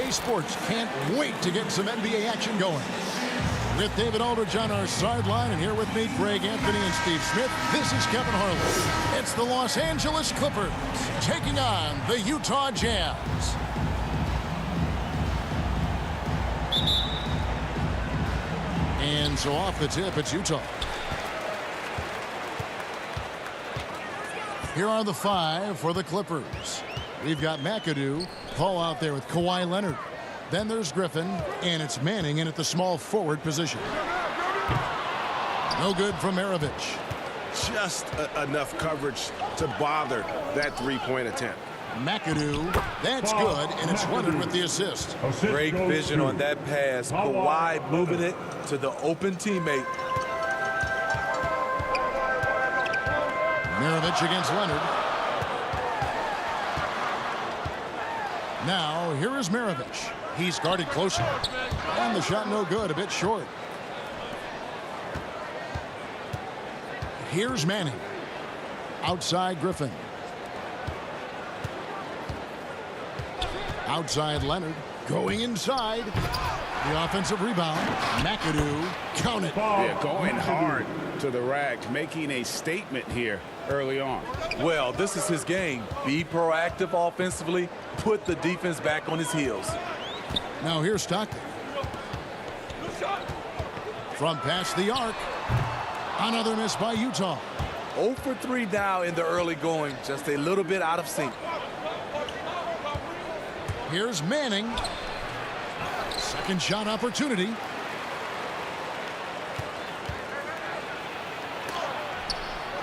2K Sports can't wait to get some NBA action going. With David Aldridge on our sideline, and here with me, Greg Anthony and Steve Smith, this is Kevin Harlan. It's the Los Angeles Clippers taking on the Utah Jazz. And so off the tip, it's Utah. Here are the five for the Clippers. We've got McAdoo, Paul out there with Kawhi Leonard. Then there's Griffin, and it's Manning in at the small forward position. No good from Maravich. Just enough coverage to bother that three-point attempt. McAdoo, that's good, and it's Leonard with the assist. Great vision on that pass. Kawhi moving it to the open teammate. Maravich against Leonard. Now, here is Maravich. He's guarded closer. And the shot no good, a bit short. Here's Manning. Outside Griffin. Outside Leonard. Going inside. The offensive rebound. McAdoo. Count it. Yeah, going hard to the rack, making a statement here early on. Well, this is his game. Be proactive offensively. Put the defense back on his heels. Now here's Stockton. From past the arc. Another miss by Utah. 0 for 3 now in the early going. Just a little bit out of sync. Here's Manning. Second shot opportunity.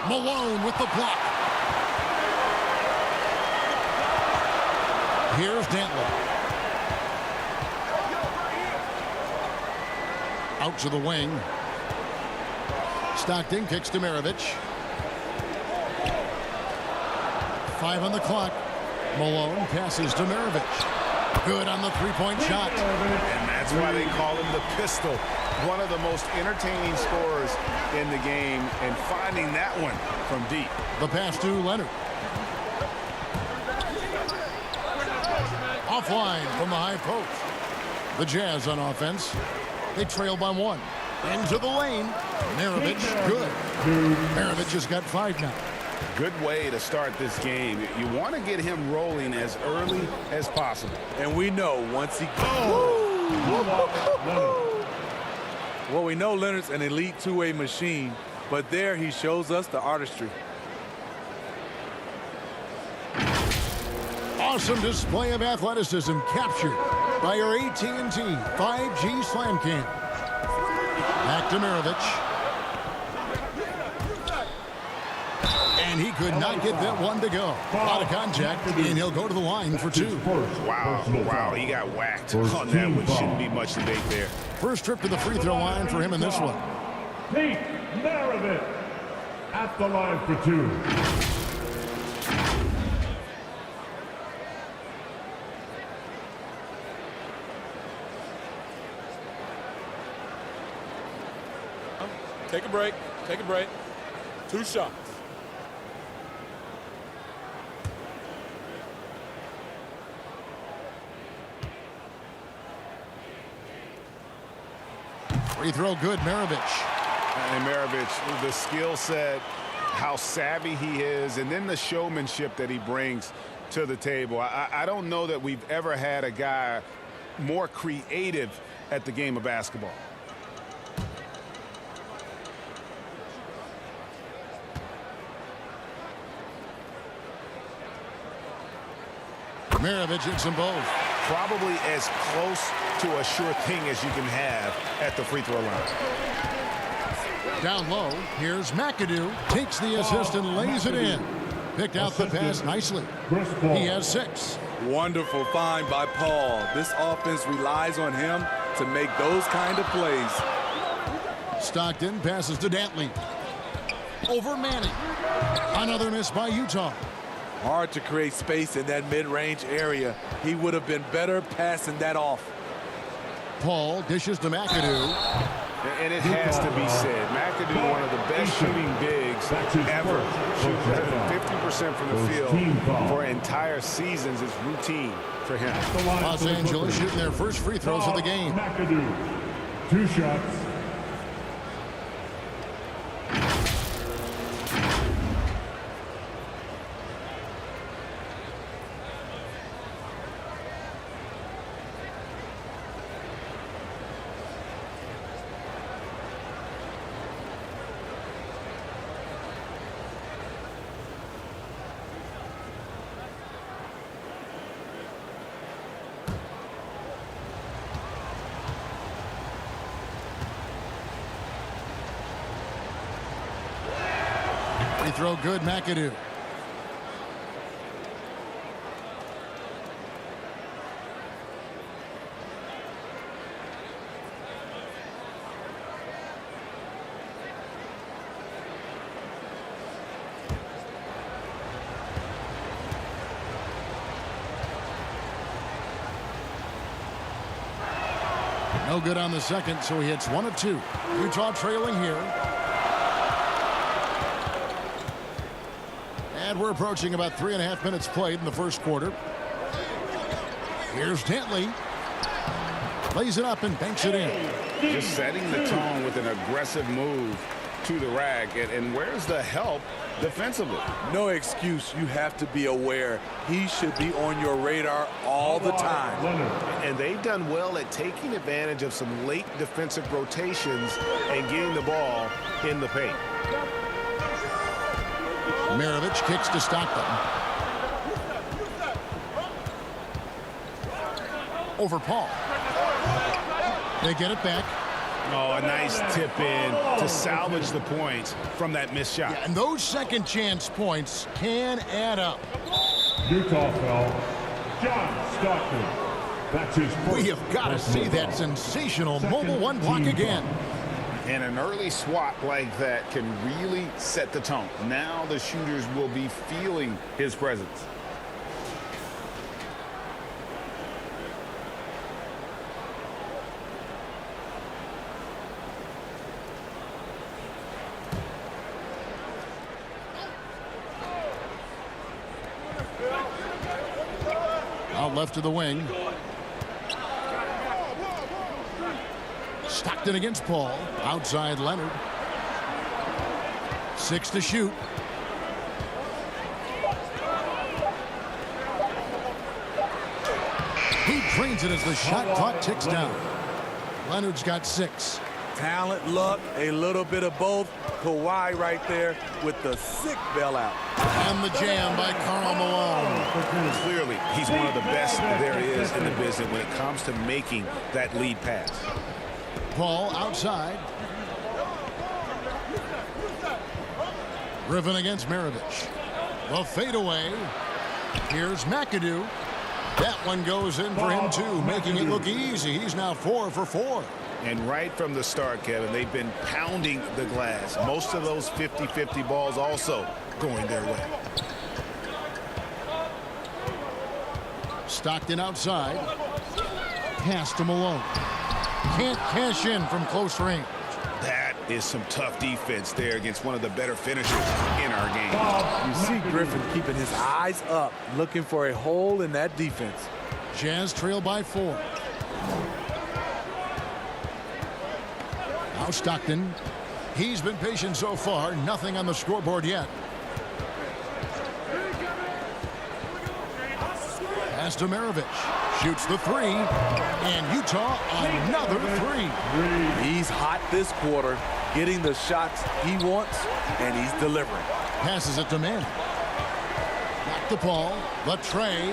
Malone with the block. Here's Dantley. Out to the wing. Stockton kicks to Maravich. 5 on the clock. Malone passes to Maravich. Good on the three-point shot. And that's why they call him the pistol. One of the most entertaining scorers in the game, and finding that one from deep. The pass to Leonard. Offline from the high post. The Jazz on offense. They trail by 1. Into the lane. Maravich, good. Maravich has got 5 now. Good way to start this game. You want to get him rolling as early as possible. And we know once he... Well, we know Leonard's an elite two-way machine, but there he shows us the artistry. Awesome display of athleticism captured by your AT&T 5G Slam Cam. Back to Maravich. And he could not get that one to go. A lot of contact, and he'll go to the line for 2. Wow, he got whacked on that one. Shouldn't be much debate there. First trip to the free throw line for him in this one. Pete Maravich at the line for 2. Take a break. Take a break. 2 shots. Free throw good, Maravich. And Maravich, the skill set, how savvy he is, and then the showmanship that he brings to the table. I don't know that we've ever had a guy more creative at the game of basketball. Maravich hits them both. Probably as close to a sure thing as you can have at the free throw line. Down low, here's McAdoo. Takes the assist and lays it in. Picked out the pass nicely. He has 6. Wonderful find by Paul. This offense relies on him to make those kind of plays. Stockton passes to Dantley. Over Manning. Another miss by Utah. Hard to create space in that mid-range area. He would have been better passing that off. Paul dishes to McAdoo. And it has to be said, McAdoo, one of the best shooting bigs ever, shoots better than 50% from the field for entire seasons is routine for him. Los Angeles shooting their first free throws of the game. McAdoo, 2 shots. Free throw good, McAdoo. No good on the second, so he hits 1 of 2. Utah trailing here. And we're approaching about 3.5 minutes played in the first quarter. Here's Dantley. Lays it up and banks it in. Just setting the tone with an aggressive move to the rack. And where's the help defensively? No excuse. You have to be aware. He should be on your radar all the time. And they've done well at taking advantage of some late defensive rotations and getting the ball in the paint. Maravich kicks to Stockton. Over Paul. They get it back. Oh, a nice tip in to salvage the points from that missed shot. Yeah, and those second chance points can add up. Utah foul. John Stockton. That's his first. We have got to see that sensational mobile 1 block again. And an early swat like that can really set the tone. Now the shooters will be feeling his presence. Out left to the wing. Stockton against Paul. Outside Leonard. 6 to shoot. He drains it as the shot clock ticks down. Leonard's got 6. Talent, luck, a little bit of both. Kawhi right there with the sick bailout. And the jam by Karl Malone. Clearly, he's one of the best there is in the business when it comes to making that lead pass. Paul outside. Griffin against Maravich. The fadeaway. Here's McAdoo. That one goes in for him too, making it look easy. He's now 4 for 4. And right from the start, Kevin, they've been pounding the glass. Most of those 50-50 balls also going their way. Stockton outside. Pass to Malone. Can't cash in from close range. That is some tough defense there against one of the better finishers in our game. You see Griffin keeping his eyes up, looking for a hole in that defense. Jazz trail by 4. Now Stockton. He's been patient so far. Nothing on the scoreboard yet. Pass to Maravich. Shoots the 3. And Utah another 3. He's hot this quarter, getting the shots he wants, and he's delivering. Passes it to Mann. Back to Paul. The tray.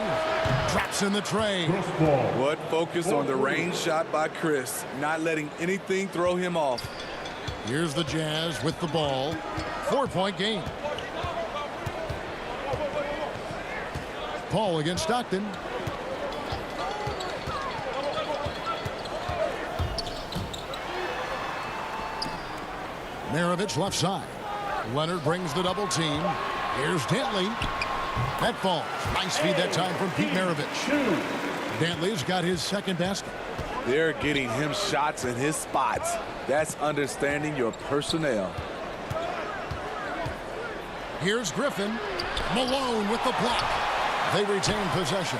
Drops in the tray. What focus on the range shot by Chris, not letting anything throw him off. Here's the Jazz with the ball. 4-point game. Paul against Stockton. Maravich left side. Leonard brings the double team. Here's Dantley. That falls. Nice feed that time from Pete Maravich. Dantley's got his second basket. They're getting him shots in his spots. That's understanding your personnel. Here's Griffin. Malone with the block. They retain possession.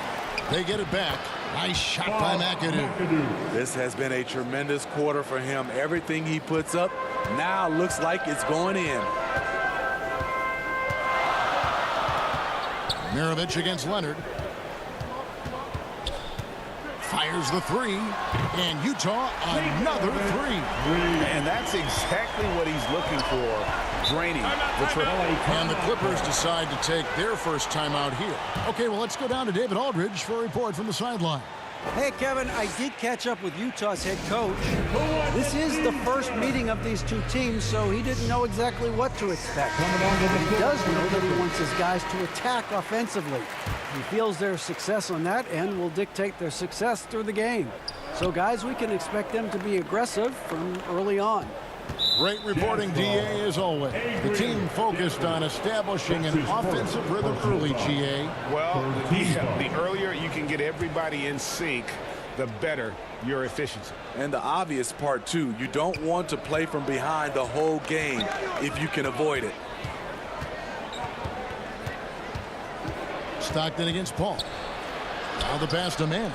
They get it back. Nice shot by McAdoo. This has been a tremendous quarter for him. Everything he puts up now looks like it's going in. Maravich against Leonard. Fires the three. And Utah another three. And that's exactly what he's looking for, draining the triple. And the Clippers decide to take their first timeout here. Okay, well, let's go down to David Aldridge for a report from the sideline. Hey, Kevin, I did catch up with Utah's head coach. This is the first meeting of these two teams, so he didn't know exactly what to expect. But he does know that he wants his guys to attack offensively. He feels their success on that end will dictate their success through the game. So, guys, we can expect them to be aggressive from early on. Great reporting, DA, as always. The team focused on establishing an offensive rhythm early, GA. Well, the earlier you can get everybody in sync, the better your efficiency. And the obvious part, too, you don't want to play from behind the whole game if you can avoid it. Stockton against Paul. Now the pass to Manning.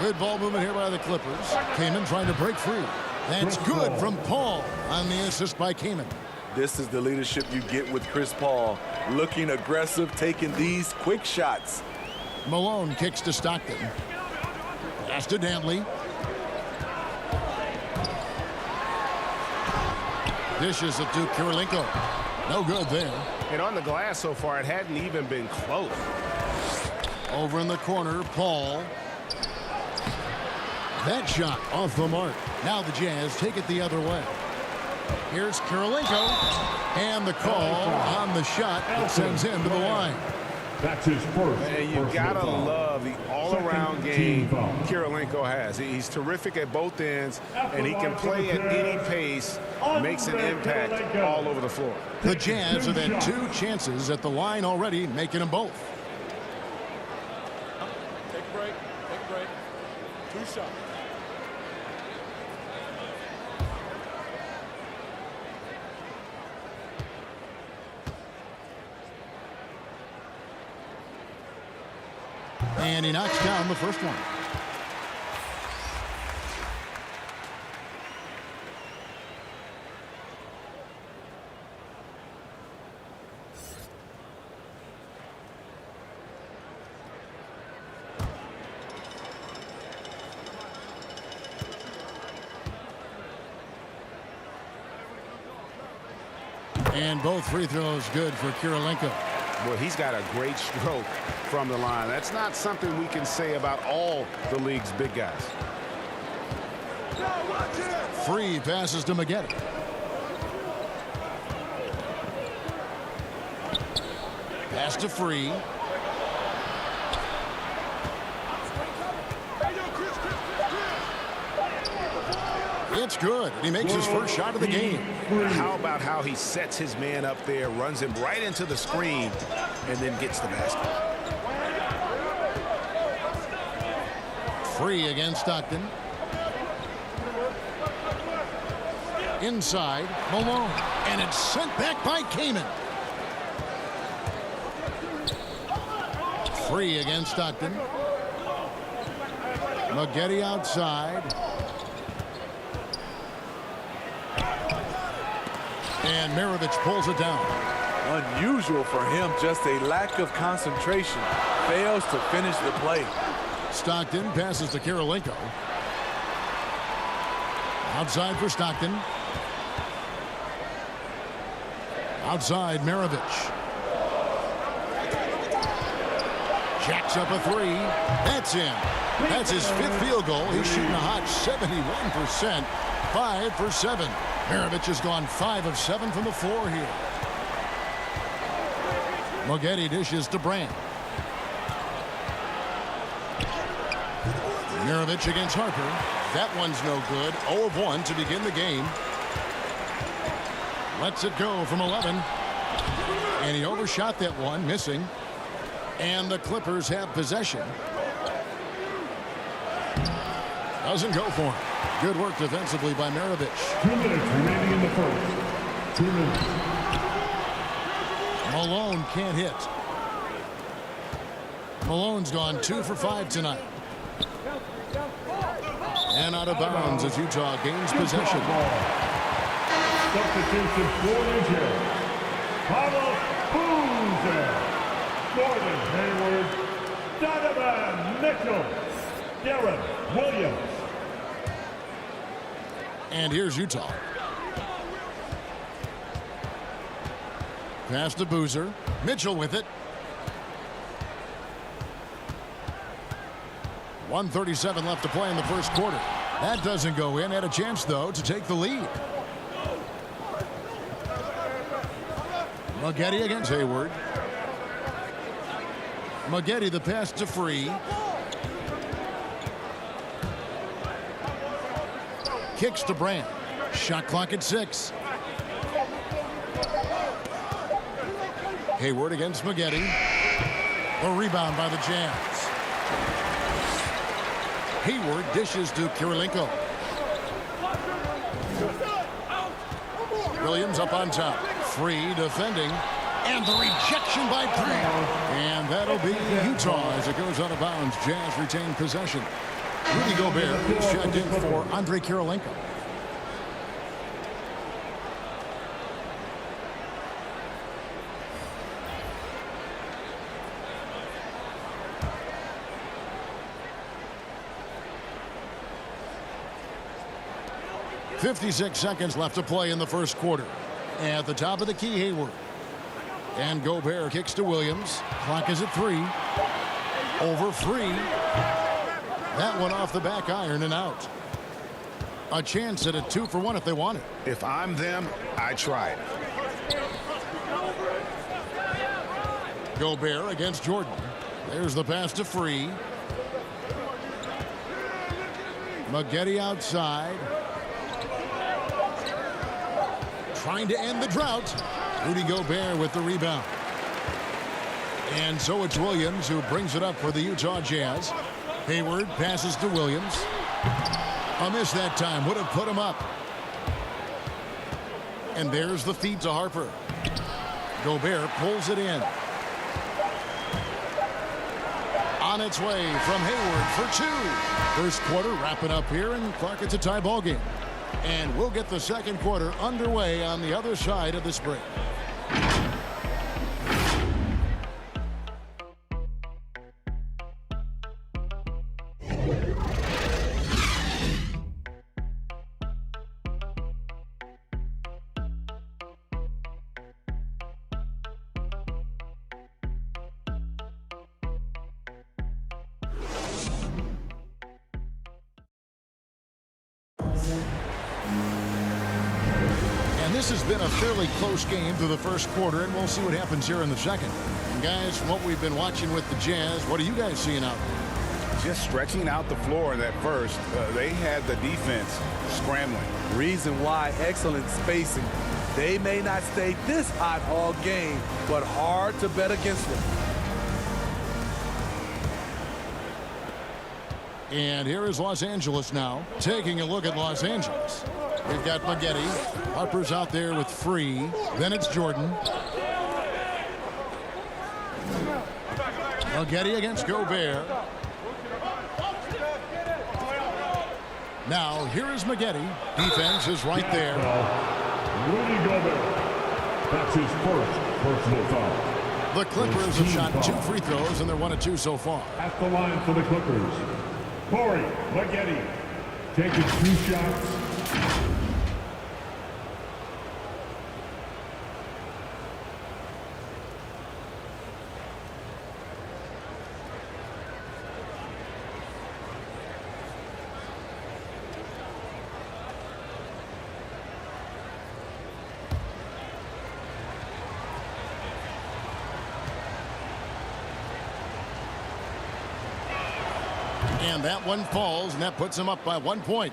Good ball movement here by the Clippers. Kaman trying to break free. That's good from Paul on the assist by Kaman. This is the leadership you get with Chris Paul. Looking aggressive, taking these quick shots. Malone kicks to Stockton. Pass to Dantley. Dishes it to Kirilenko. No good there. And on the glass so far, it hadn't even been close. Over in the corner, Paul. That shot off the mark. Now the Jazz take it the other way. Here's Kirilenko. And the call on the shot that sends him to the line. That's his first. And you gotta love the all-around game Kirilenko has. He's terrific at both ends, and he can play at any pace, makes an impact all over the floor. The Jazz have had 2 chances at the line already, making them both. Take a break. Take a break. 2 shots. And he knocks down the first one. And both free throws good for Kirilenko. Well, he's got a great stroke from the line. That's not something we can say about all the league's big guys. Free passes to Maggette. Pass to Free. It's good. He makes his first shot of the game. How about how he sets his man up there, runs him right into the screen, and then gets the basket. Free against Stockton. Inside, Malone. And it's sent back by Kaman. Free against Stockton. Maggette outside. And Maravich pulls it down. Unusual for him, just a lack of concentration. Fails to finish the play. Stockton passes to Kirilenko. Outside for Stockton. Outside, Maravich. Jacks up a three. That's in. That's his 5th field goal. He's shooting a hot 71%. 5 for 7. Maravich has gone 5 of 7 from the floor here. Maggette dishes to Brand. Maravich against Harper. That one's no good. 0 of 1 to begin the game. Lets it go from 11. And he overshot that one, missing. And the Clippers have possession. Doesn't go for him. Good work defensively by Maravich. 2 minutes remaining in the first. 2 minutes. Malone can't hit. Malone's gone 2 for 5 tonight. And out of bounds as Utah gains possession. Substitution for New Jersey. Pavel Boozer. Gordon Hayward. Donovan Mitchell. Darren Williams. And here's Utah. Pass to Boozer. Mitchell with it. 1:37 left to play in the first quarter. That doesn't go in. Had a chance, though, to take the lead. Maggette against Hayward. Maggette the pass to Free. Kicks to Brand. Shot clock at 6. Hayward against Maggette. A rebound by the Jazz. Hayward dishes to Kirilenko. Williams up on top. Free defending. And the rejection by Brand. And that'll be Utah as it goes out of bounds. Jazz retain possession. Rudy Gobert is checked in for Andrei Kirilenko. .56 seconds left to play in the first quarter. At the top of the key, Hayward. And Gobert kicks to Williams. Clock is at 3. Over Free. That one off the back iron and out. A chance at a 2 for 1 if they want it. If I'm them, I try it. Gobert against Jordan. There's the pass to Free. Maggette outside. Trying to end the drought. Rudy Gobert with the rebound. And so it's Williams who brings it up for the Utah Jazz. Hayward passes to Williams. A miss that time. Would have put him up. And there's the feed to Harper. Gobert pulls it in. On its way from Hayward for 2. First quarter wrapping up here, and Clark, it's a tie ball game. And we'll get the second quarter underway on the other side of this break. This has been a fairly close game through the first quarter, and we'll see what happens here in the second. And guys, from what we've been watching with the Jazz, what are you guys seeing out there? Just stretching out the floor in that first. They had the defense scrambling. Reason why, excellent spacing. They may not stay this hot all game, but hard to bet against them. And here is Los Angeles now, taking a look at Los Angeles. We've got Maggette. Harper's out there with Free. Then it's Jordan. Maggette against Gobert. Now, here is Maggette. Defense is right there. Rudy Gobert. That's his first personal foul. The Clippers have shot 2 free throws, and they're 1 of 2 so far. At the line for the Clippers, Corey Maggette taking 2 shots. And that one falls, and that puts him up by 1 point.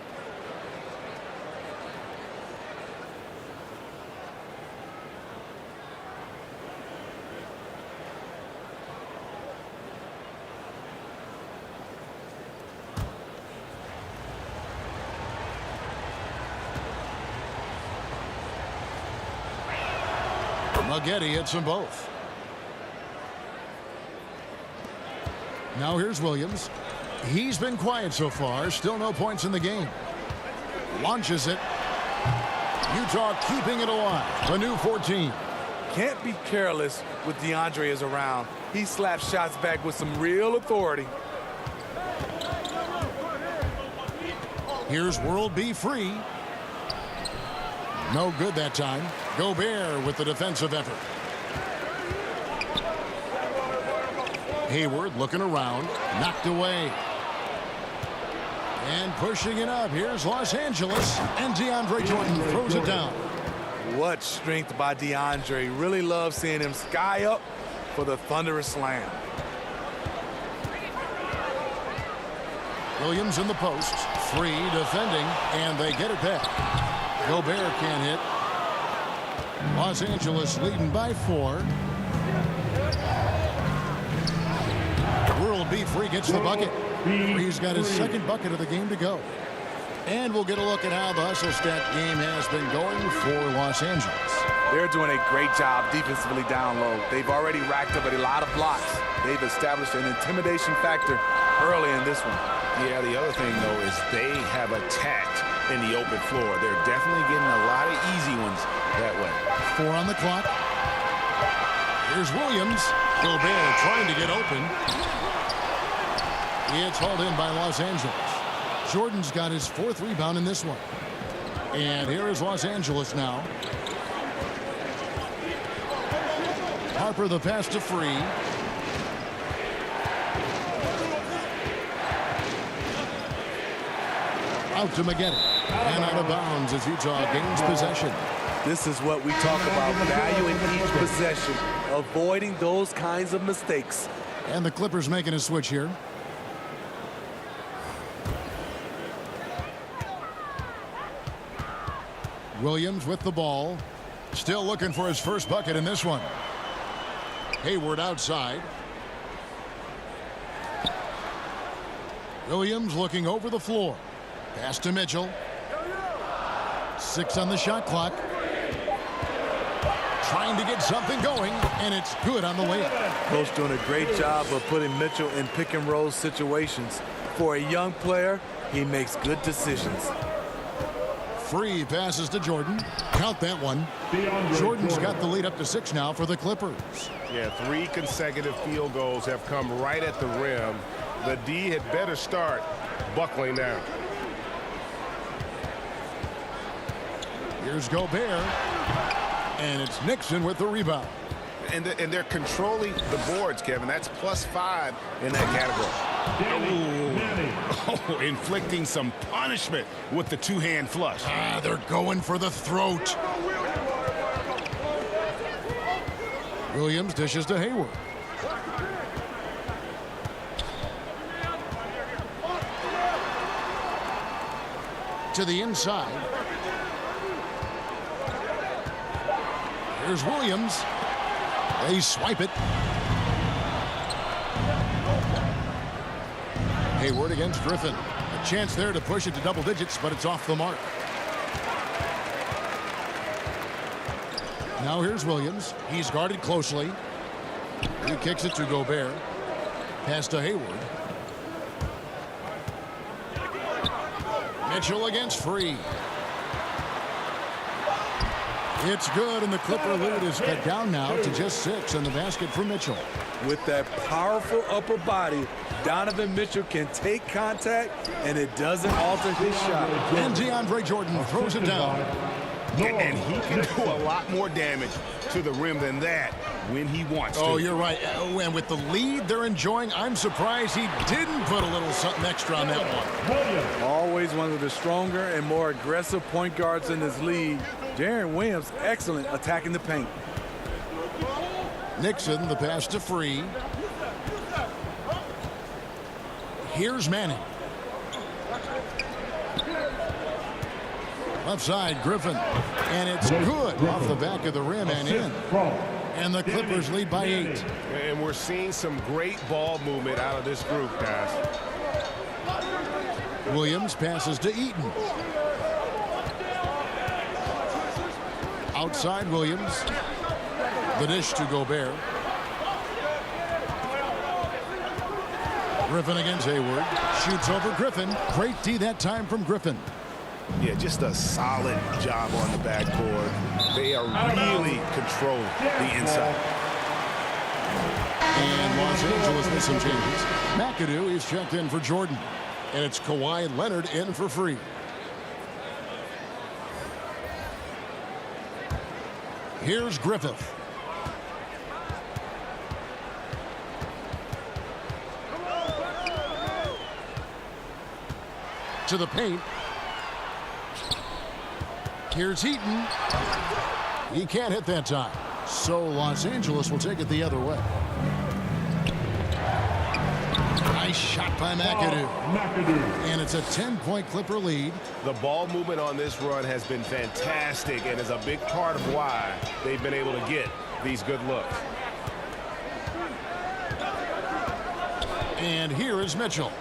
Maggette hits them both. Now here's Williams. He's been quiet so far. Still no points in the game. Launches it. Utah keeping it alive. A new 14. Can't be careless with DeAndre is around. He slaps shots back with some real authority. Here's World B free. No good that time. Gobert with the defensive effort. Hayward looking around. Knocked away. And pushing it up. Here's Los Angeles. And DeAndre Jordan throws it down. What strength by DeAndre. Really love seeing him sky up for the thunderous slam. Williams in the post. Free defending. And they get it back. Gobert can't hit. Los Angeles leading by 4. World B free gets the bucket. Free's got his second bucket of the game to go. And we'll get a look at how the hustle stat game has been going for Los Angeles. They're doing a great job defensively down low. They've already racked up a lot of blocks. They've established an intimidation factor early in this one. Yeah, the other thing, though, is they have attacked in the open floor. They're definitely getting a lot of easy ones that way. 4 on the clock. Here's Williams. Gobert trying to get open. It's hauled in by Los Angeles. Jordan's got his 4th rebound in this one. And here is Los Angeles now. Harper the pass to Free. Out to Maggette. And out of bounds as Utah gains possession. This is what we talk about, valuing each possession, avoiding those kinds of mistakes. And the Clippers making a switch here. Williams with the ball. Still looking for his first bucket in this one. Hayward outside. Williams looking over the floor. Pass to Mitchell. 6 on the shot clock. Trying to get something going, and it's good on the layup. Coach doing a great job of putting Mitchell in pick and roll situations. For a young player, he makes good decisions. Free passes to Jordan. Count that one. Jordan's got the lead up to 6 now for the Clippers. Yeah, 3 consecutive field goals have come right at the rim. The D had better start buckling down. Here's Gobert. And it's Nixon with the rebound. And they're controlling the boards, Kevin. That's +5 in that category. Oh, inflicting some punishment with the 2-hand flush. They're going for the throat. Williams dishes to Hayward. To the inside. Here's Williams. They swipe it. Hayward against Griffin. A chance there to push it to double digits, but it's off the mark. Now here's Williams. He's guarded closely. He kicks it to Gobert. Pass to Hayward. Mitchell against Free. It's good, and the Clipper lead is cut down now to just 6 in the basket for Mitchell. With that powerful upper body, Donovan Mitchell can take contact, and it doesn't alter his shot. And DeAndre Jordan throws it down. And he can do a lot more damage to the rim than that when he wants to. Oh, you're right. And with the lead they're enjoying, I'm surprised he didn't put a little something extra on that one. Always one of the stronger and more aggressive point guards in this league. Deron Williams, excellent attacking the paint. Nixon, the pass to Free. Here's Manning. Left side, Griffin. And it's good off the back of the rim and in. And the Clippers lead by 8. And we're seeing some great ball movement out of this group, guys. Williams passes to Eaton. Outside Williams. The dish to Gobert. Griffin against Hayward. Shoots over Griffin. Great D that time from Griffin. Yeah, just a solid job on the backboard. They are really controlling the inside. And Los Angeles with some changes. McAdoo is checked in for Jordan. And it's Kawhi Leonard in for free. Here's Griffith. To the paint. Here's Heaton. He can't hit that time. So Los Angeles will take it the other way. Nice shot by McAdoo. And it's a 10-point Clipper lead. The ball movement on this run has been fantastic and is a big part of why they've been able to get these good looks. And here is Mitchell.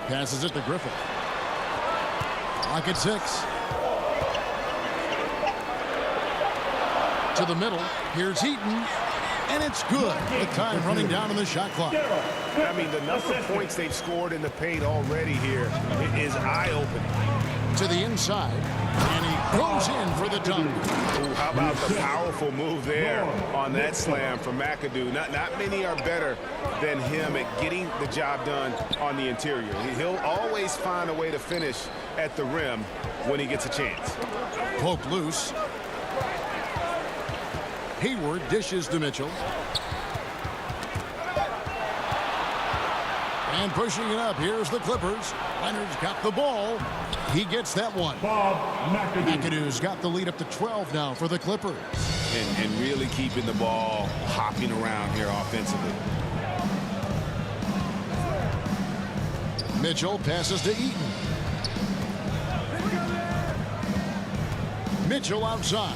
Passes it to Griffin. Clock at 6. To the middle. Here's Heaton. And it's good. The time running down on the shot clock. I mean, the number of points they've scored in the paint already here is eye-opening. To the inside. And he goes in for the dunk. Ooh, how about the powerful move there on that slam from McAdoo? Not many are better than him at getting the job done on the interior. He'll always find a way to finish at the rim when he gets a chance. Pope loose. Hayward dishes to Mitchell. And pushing it up. Here's the Clippers. Leonard's got the ball. He gets that one. McAdoo's got the lead up to 12 now for the Clippers. And really keeping the ball hopping around here offensively. Mitchell passes to Eaton. Mitchell outside.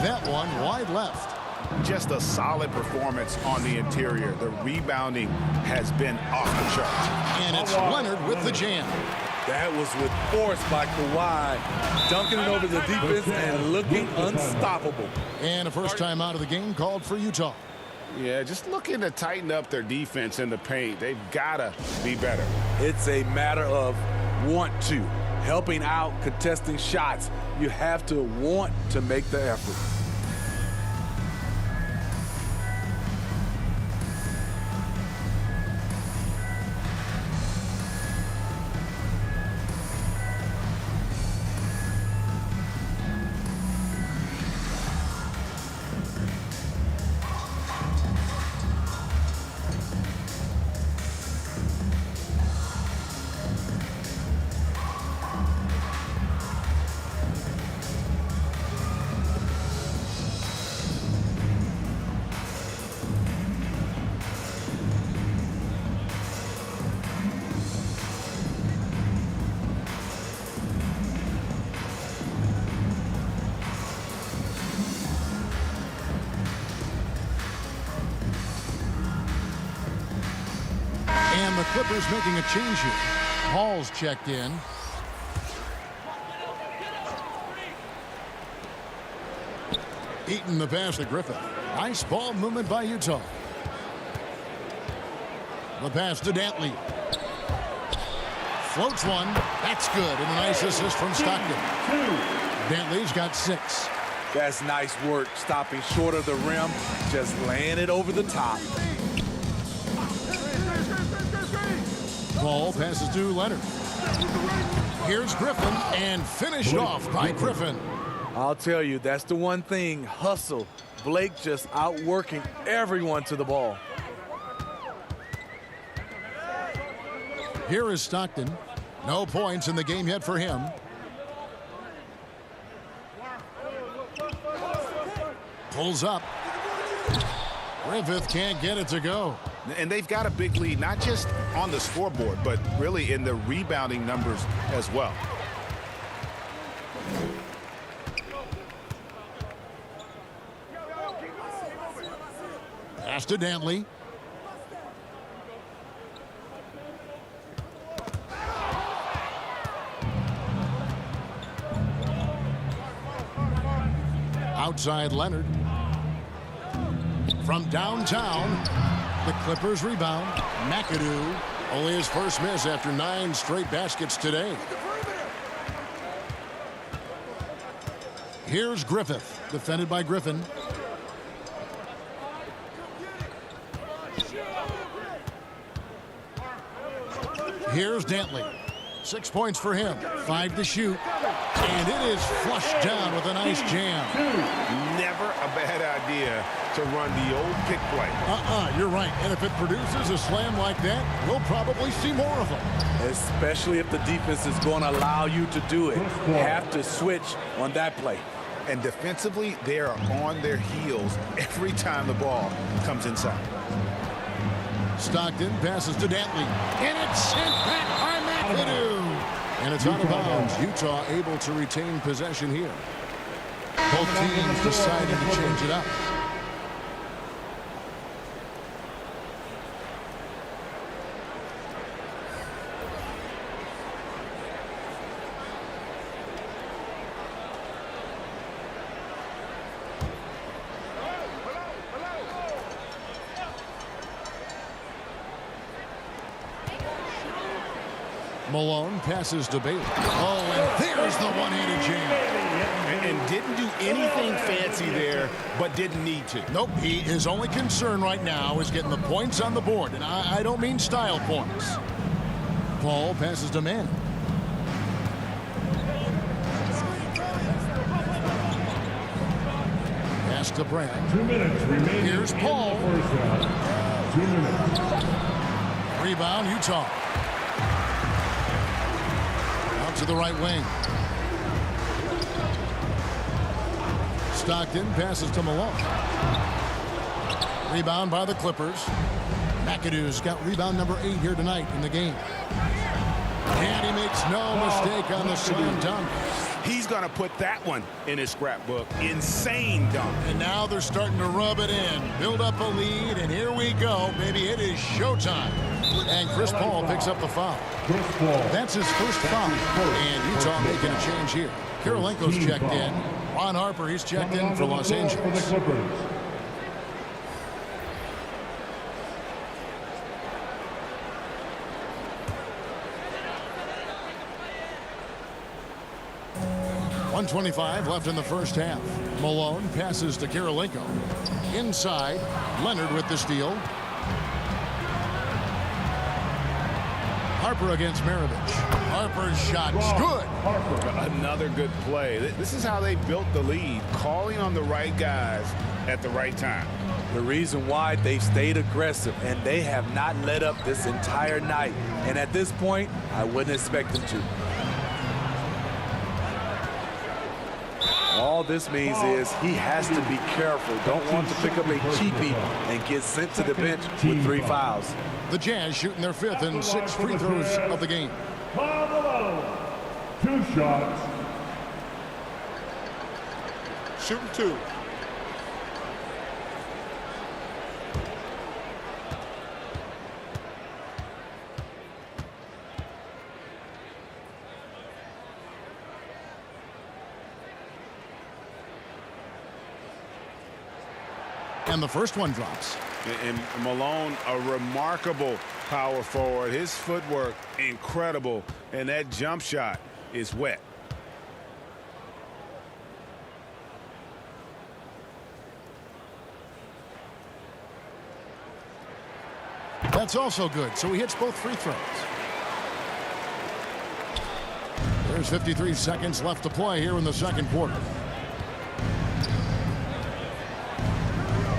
That one wide left. Just a solid performance on the interior. The rebounding has been off the charts. And it's Leonard with the jam. That was with force by Kawhi, dunking it over the defense and looking unstoppable. And a first time out of the game called for Utah. Yeah, just looking to tighten up their defense in the paint. They've got to be better. It's a matter of want to. Helping out, contesting shots. You have to want to make the effort. And the Clippers making a change here. Hall's checked in. Eaton the pass to Griffin. Nice ball movement by Utah. The pass to Dantley. Floats one. That's good. And a nice assist from Stockton. Dantley's got 6. That's nice work, stopping short of the rim, just laying it over the top. Ball passes to Leonard. Here's Griffin, and finished off by Griffin. I'll tell you, that's the one thing, hustle. Blake just outworking everyone to the ball. Here is Stockton. No points in the game yet for him. Pulls up. Griffith can't get it to go. And they've got a big lead, not just on the scoreboard, but really in the rebounding numbers as well. Pass to Dantley. Outside Leonard. From downtown, the Clippers rebound. McAdoo, only his first miss after 9 straight baskets today. Here's Griffith, defended by Griffin. Here's Dantley. 6 points for him. 5 to shoot. And it is flushed down with a nice jam. Never a bad idea to run the old pick play. You're right. And if it produces a slam like that, we'll probably see more of them. Especially if the defense is going to allow you to do it. You have to switch on that play. And defensively, they are on their heels every time the ball comes inside. Stockton passes to Dantley. And it's sent back by McAdoo. And it's out of bounds. Utah able to retain possession here. Both teams deciding to change it up. Malone passes to Bailey. Oh, and there's the one-handed jam. And didn't do anything fancy there, but didn't need to. Nope, his only concern right now is getting the points on the board. And I don't mean style points. Paul passes to Manning. Pass to Brad. 2 minutes remaining. Here's Paul. In the first half. 2 minutes. Rebound, Utah. Out to the right wing. Stockton passes to Malone. Rebound by the Clippers. McAdoo's got rebound number 8 here tonight in the game. And he makes no mistake on the slam dunk. He's going to put that one in his scrapbook. Insane dunk. And now they're starting to rub it in. Build up a lead, and here we go. Baby, it is showtime. And Chris Paul picks up the foul. That's his first foul. And Utah making a change here. Kirilenko's checked in. Ron Harper, he's checked in for Los Angeles. 1:25 left in the first half. Malone passes to Kirilenko. Inside, Leonard with the steal. Harper against Maravich. Harper's shot's good. Another good play. This is how they built the lead, calling on the right guys at the right time. The reason why they've stayed aggressive, and they have not let up this entire night. And at this point, I wouldn't expect them to. All this means is he has to be careful. Don't want to pick up a cheapie and get sent to the bench with 3 fouls. The Jazz shooting their 5th and 6th free throws of the game. 2 shots. Shooting 2. And the first one drops. And Malone, a remarkable power forward. His footwork, incredible. And that jump shot is wet. That's also good. So he hits both free throws. There's 53 seconds left to play here in the second quarter.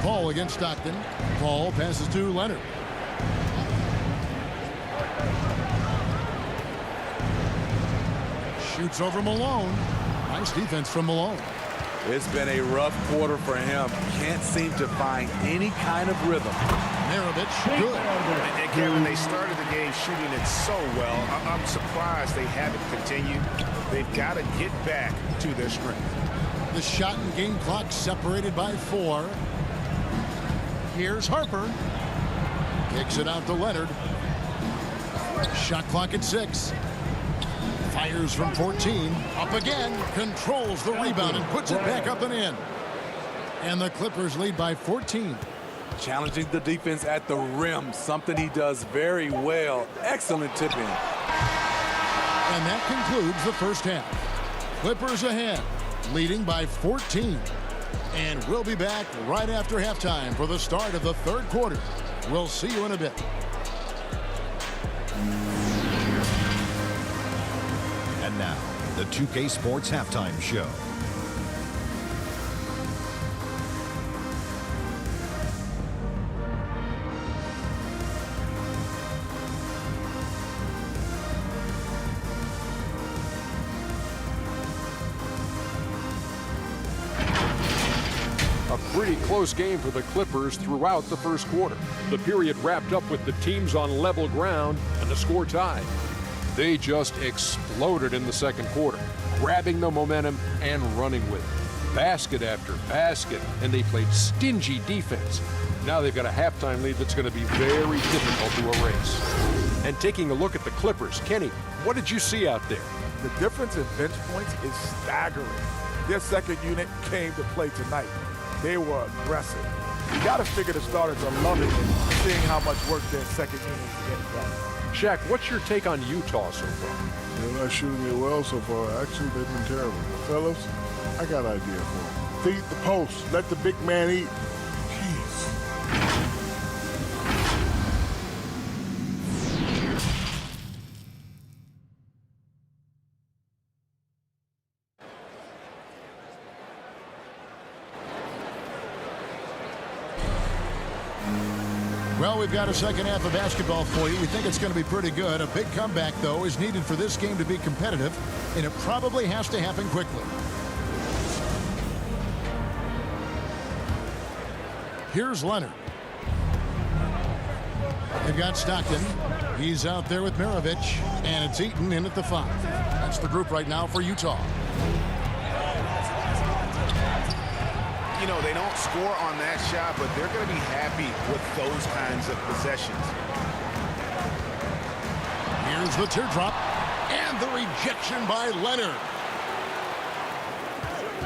Paul against Stockton. Paul passes to Leonard. Shoots over Malone. Nice defense from Malone. It's been a rough quarter for him. Can't seem to find any kind of rhythm. Maravich, good. And Kevin, they started the game shooting it so well. I'm surprised they haven't continued. They've got to get back to their strength. The shot and game clock separated by 4. Here's Harper. Kicks it out to Leonard. Shot clock at 6. Fires from 14. Up again. Controls the rebound and puts it back up and in. And the Clippers lead by 14. Challenging the defense at the rim, something he does very well. Excellent tip-in. And that concludes the first half. Clippers ahead, leading by 14. And we'll be back right after halftime for the start of the third quarter. We'll see you in a bit. And now, the 2K Sports Halftime Show. Pretty close game for the Clippers throughout the first quarter. The period wrapped up with the teams on level ground and the score tied. They just exploded in the second quarter, grabbing the momentum and running with it. Basket after basket, and they played stingy defense. Now they've got a halftime lead that's going to be very difficult to erase. And taking a look at the Clippers, Kenny, what did you see out there? The difference in bench points is staggering. Their second unit came to play tonight. They were aggressive. You got to figure the starters are loving it, seeing how much work their second unit is getting done. Shaq, what's your take on Utah so far? They're not shooting it well so far. Actually, they've been terrible. Fellas, I got an idea for them. Feed the post. Let the big man eat. Jeez. Well, we've got a second half of basketball for you. We think it's going to be pretty good. A big comeback, though, is needed for this game to be competitive, and it probably has to happen quickly. Here's Leonard. They've got Stockton. He's out there with Maravich, and it's Eaton in at the 5. That's the group right now for Utah. You know, they don't score on that shot, but they're going to be happy with those kinds of possessions. Here's the teardrop, and the rejection by Leonard.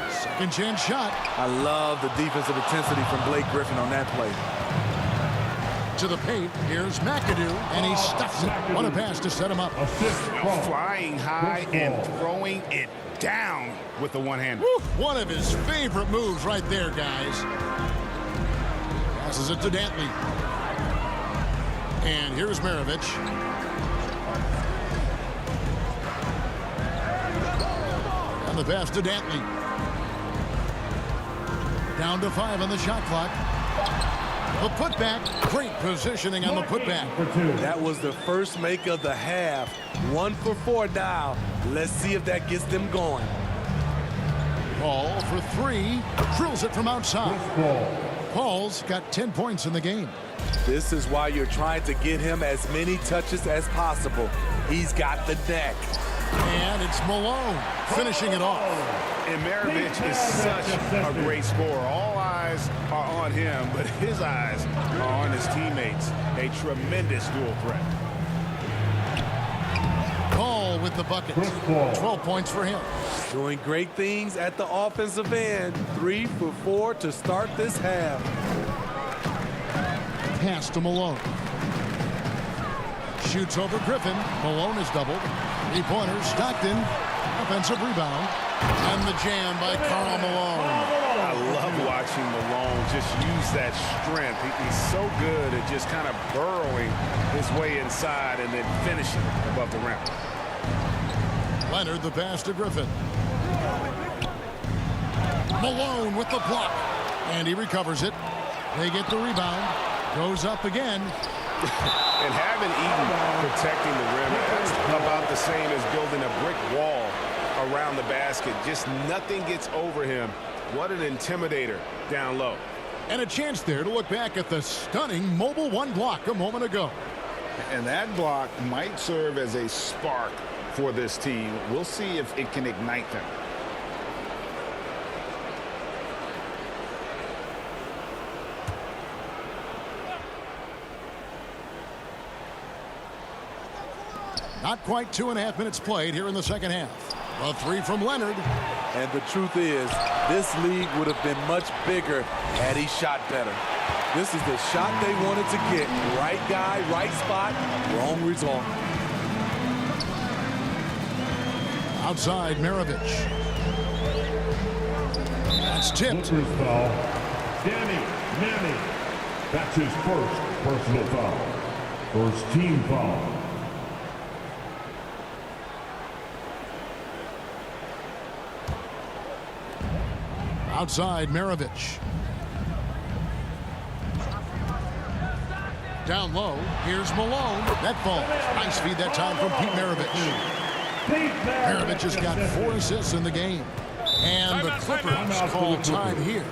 Second chance shot. I love the defensive intensity from Blake Griffin on that play. To the paint, here's McAdoo, and he stuffs it. What a pass to set him up. Flying high and throwing it down with the one-hander. One of his favorite moves right there, guys. Passes it to Dantley. And here's Maravich. And the pass to Dantley. Down to 5 on the shot clock. The putback. Great positioning on the putback. That was the first make of the half. 1 for 4 now. Let's see if that gets them going. Paul for 3. Drills it from outside. Paul's got 10 points in the game. This is why you're trying to get him as many touches as possible. He's got the neck. And it's Malone finishing it off. And Maravich is such a great scorer. All eyes are on him, but his eyes are on his teammates. A tremendous dual threat. Paul with the bucket. 12 points for him. Doing great things at the offensive end. 3 for 4 to start this half. Pass to Malone. Shoots over Griffin. Malone is doubled. 3-pointer. Stockton. Offensive rebound. And the jam by Karl Malone. I love watching Malone just use that strength. He's so good at just kind of burrowing his way inside and then finishing above the rim. Leonard the pass to Griffin. Malone with the block. And he recovers it. They get the rebound. Goes up again. And having Eaton protecting the rim, that's about the same as building a brick wall around the basket. Just nothing gets over him. What an intimidator down low. And a chance there to look back at the stunning Mobile One block a moment ago. And that block might serve as a spark for this team. We'll see if it can ignite them. Not quite 2.5 minutes played here in the second half. A three from Leonard. And the truth is, this league would have been much bigger had he shot better. This is the shot they wanted to get. Right guy, right spot, wrong result. Outside, Maravich. That's tipped. Clippers foul. Danny Manning. That's his first personal foul. First team foul. Outside, Maravich. Down low, here's Malone. That falls. Nice feed that time from Pete Maravich. Maravich has got 4 assists in the game. And the Clippers call time here.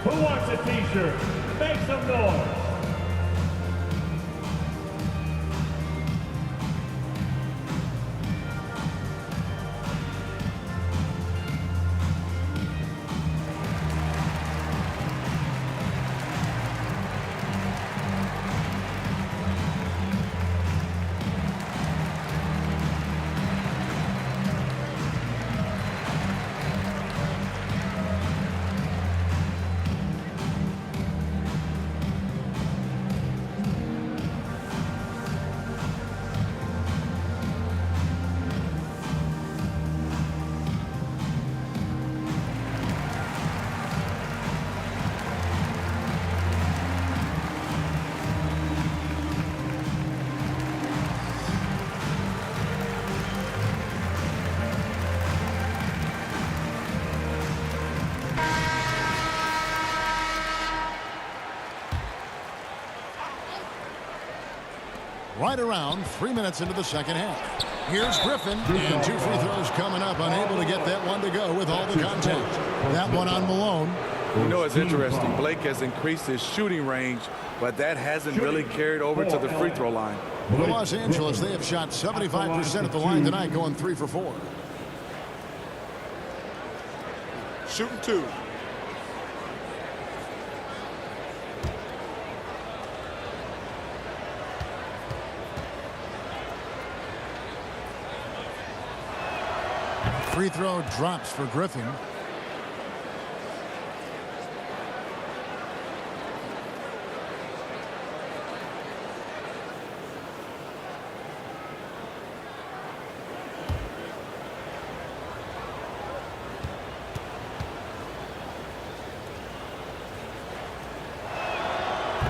Who wants a t-shirt? Make some noise. Right around 3 minutes into the second half. Here's Griffin, and 2 free throws coming up, unable to get that one to go with all the contact. That one on Malone. You know, it's interesting. Blake has increased his shooting range, but that hasn't really carried over to the free throw line. For Los Angeles, they have shot 75% at the line tonight, going 3 for 4. Shooting 2. Free throw drops for Griffin.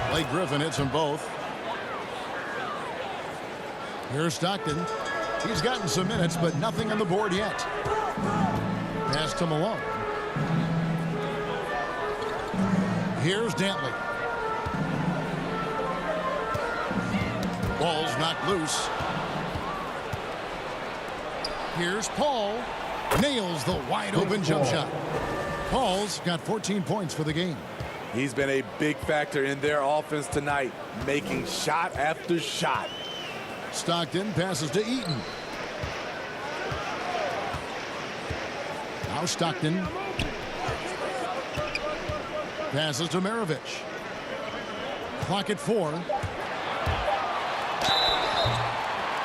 Blake Griffin hits them both. Here's Stockton. He's gotten some minutes, but nothing on the board yet. Pass to Malone. Here's Dantley. Ball's knocked loose. Here's Paul. Nails the wide open jump shot. Paul's got 14 points for the game. He's been a big factor in their offense tonight, making shot after shot. Stockton passes to Eaton. Now Stockton passes to Maravich. Clock at 4.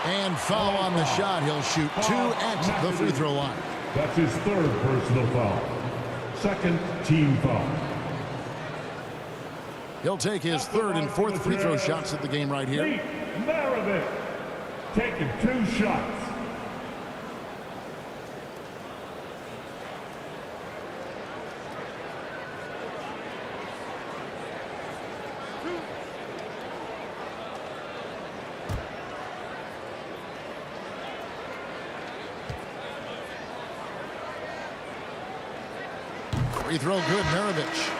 And foul on the shot. He'll shoot 2 at the free throw line. That's his third personal foul. Second team foul. He'll take his third and fourth free throw shots at the game right here. Pete Maravich taking 2 shots. Free throw good, Maravich.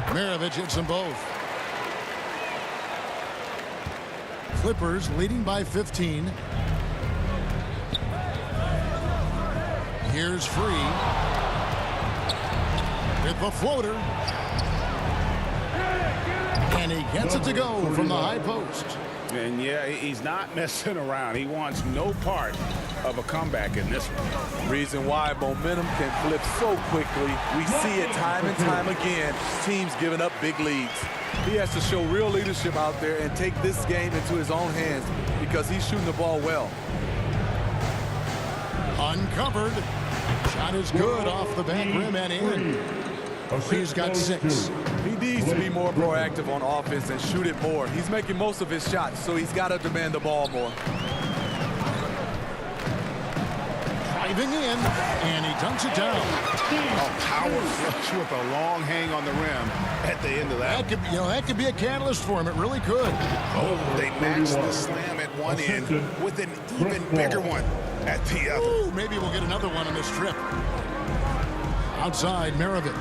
Maravich hits them both. Clippers leading by 15. Here's Free with the floater. And he gets it to go from the high post. And yeah, he's not messing around. He wants no part of a comeback in this one. Reason why momentum can flip so quickly. We see it time and time again. Teams giving up big leads. He has to show real leadership out there and take this game into his own hands because he's shooting the ball well. Uncovered. Shot is good off the back rim and in. He's got 6. He needs to be more proactive on offense and shoot it more. He's making most of his shots, so he's got to demand the ball more. Driving in, and he dunks it down. A power flush with a long hang on the rim at the end of that. That could be a catalyst for him. It really could. Oh, they matched the slam at one end with an even bigger one at the other. Ooh, maybe we'll get another one on this trip. Outside, Maravich.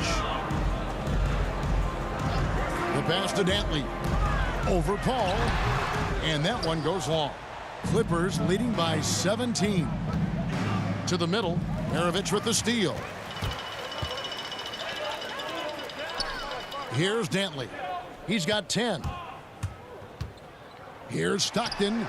The pass to Dantley. Over Paul. And that one goes long. Clippers leading by 17. To the middle. Maravich with the steal. Here's Dantley. He's got 10. Here's Stockton.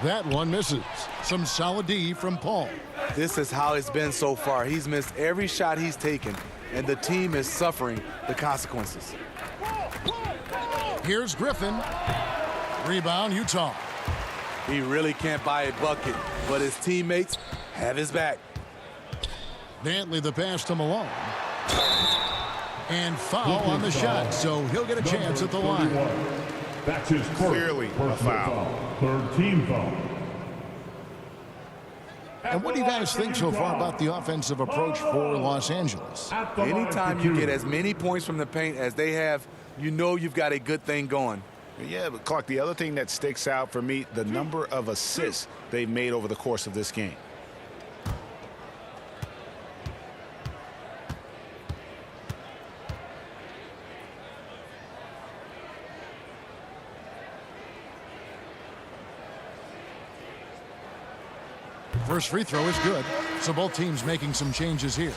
That one misses. Some solid D from Paul. This is how it's been so far. He's missed every shot he's taken, and the team is suffering the consequences. Here's Griffin. Rebound, Utah. He really can't buy a bucket, but his teammates have his back. Dantley the pass to Malone. And foul on the shot, so he'll get a chance at the line. That's his first Clearly a foul. Third team foul. And what do you guys think so far about the offensive approach for Los Angeles? Anytime you get as many points from the paint as they have, you know you've got a good thing going. Yeah, but Clark, the other thing that sticks out for me, the number of assists they've made over the course of this game. First free throw is good, so both teams making some changes here.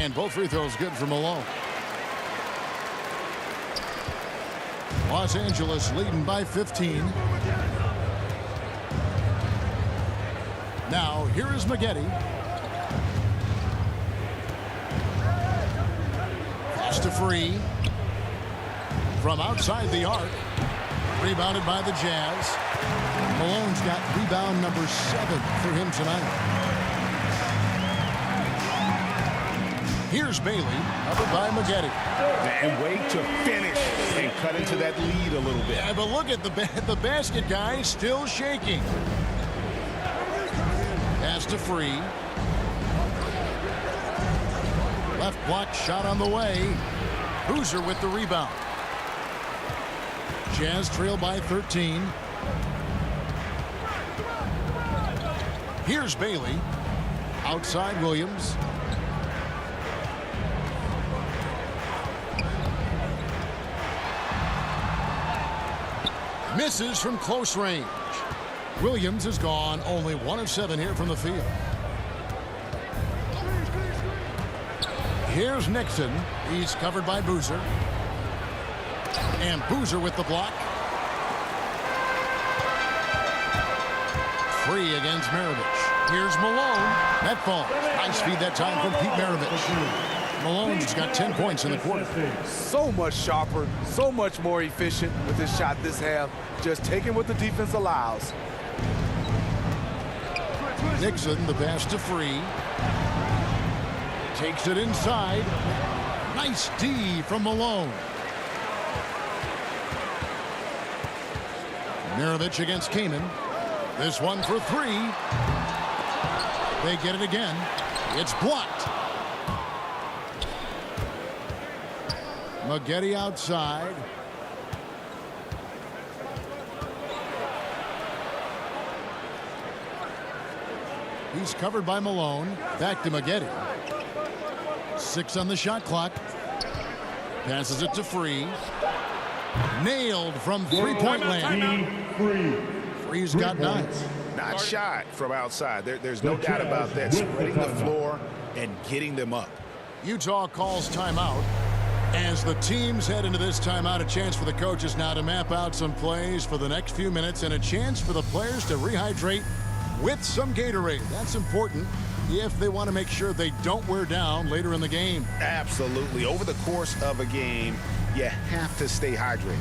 And both free throws good for Malone. Los Angeles leading by 15. Now, here is Maggette. Pass to Free. From outside the arc. Rebounded by the Jazz. Malone's got rebound number 7 for him tonight. Here's Bailey, covered by Maggette. And wait to finish and cut into that lead a little bit. Yeah, but look at the basket guy still shaking. Pass to Free. Left block shot on the way. Boozer with the rebound. Jazz trail by 13. Here's Bailey. Outside Williams. Misses from close range. Williams has gone only 1 of 7 here from the field. Here's Nixon. He's covered by Boozer. And Boozer with the block. Free against Maravich. Here's Malone. That falls. Nice feed that time from Pete Maravich. Malone's got 10 points in the quarter. So much sharper, so much more efficient with his shot this half. Just taking what the defense allows. Nixon, the pass to Free. Takes it inside. Nice D from Malone. Maravich against Kaman. This one for 3. They get it again. It's blocked. Maggette outside. He's covered by Malone. Back to Maggette. 6 on the shot clock. Passes it to Free. Nailed from three-point land. Free's got 9. Not shot from outside. There's no doubt about that. Spreading the floor and getting them up. Utah calls timeout. As the teams head into this timeout, a chance for the coaches now to map out some plays for the next few minutes and a chance for the players to rehydrate with some Gatorade. That's important if they want to make sure they don't wear down later in the game. Absolutely. Over the course of a game, you have to stay hydrated.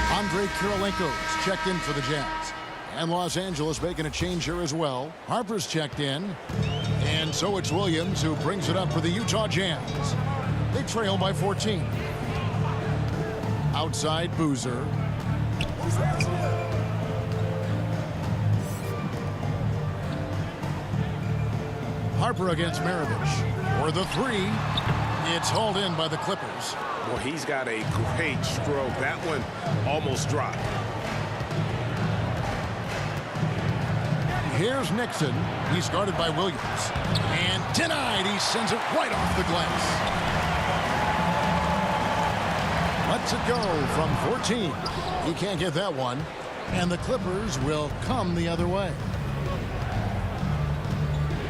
Andrei Kirilenko's checked in for the Jazz. And Los Angeles making a change here as well. Harper's checked in. And so it's Williams who brings it up for the Utah Jazz. They trail by 14. Outside Boozer. Harper against Maravich. For the 3. It's hauled in by the Clippers. Well, he's got a great stroke. That one almost dropped. Here's Nixon. He's guarded by Williams. And denied. He sends it right off the glass. Lets it go from 14. He can't get that one. And the Clippers will come the other way.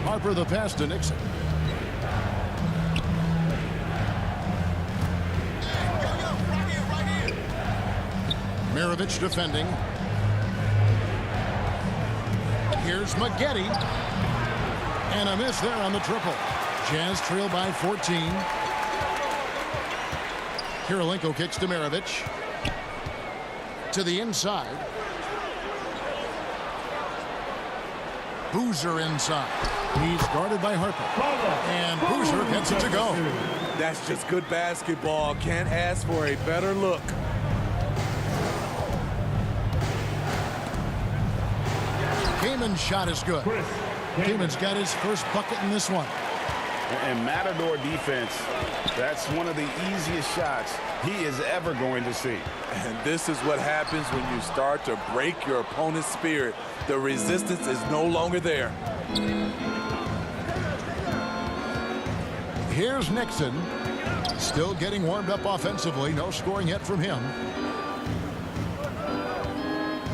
Harper the pass to Nixon. Maravich defending. Here's Maggette. And a miss there on the triple. Jazz trail by 14. Kirilenko kicks to Maravich. To the inside. Boozer inside. He's guarded by Harper. And Boozer gets it to go. That's just good basketball. Can't ask for a better look. Kamen's shot is good. Kamen's got his first bucket in this one. And Matador defense, that's one of the easiest shots he is ever going to see. And this is what happens when you start to break your opponent's spirit. The resistance is no longer there. Here's Nixon. Still getting warmed up offensively. No scoring yet from him.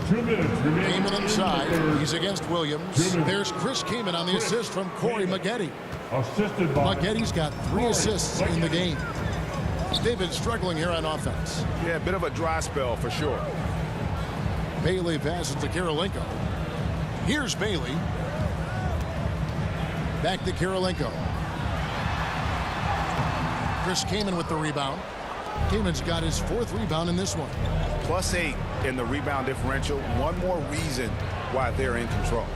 2 minutes remaining. Kaman inside. He's against Williams. There's Chris Kaman on the assist from Corey Maggette. Assisted by Maggette's got 3 assists in the game. They've been struggling here on offense. Yeah, a bit of a dry spell for sure. Bailey passes to Kirilenko. Here's Bailey. Back to Kirilenko. Chris Kaman with the rebound. Kaman's got his 4th rebound in this one. +8 in the rebound differential. One more reason why they're in control.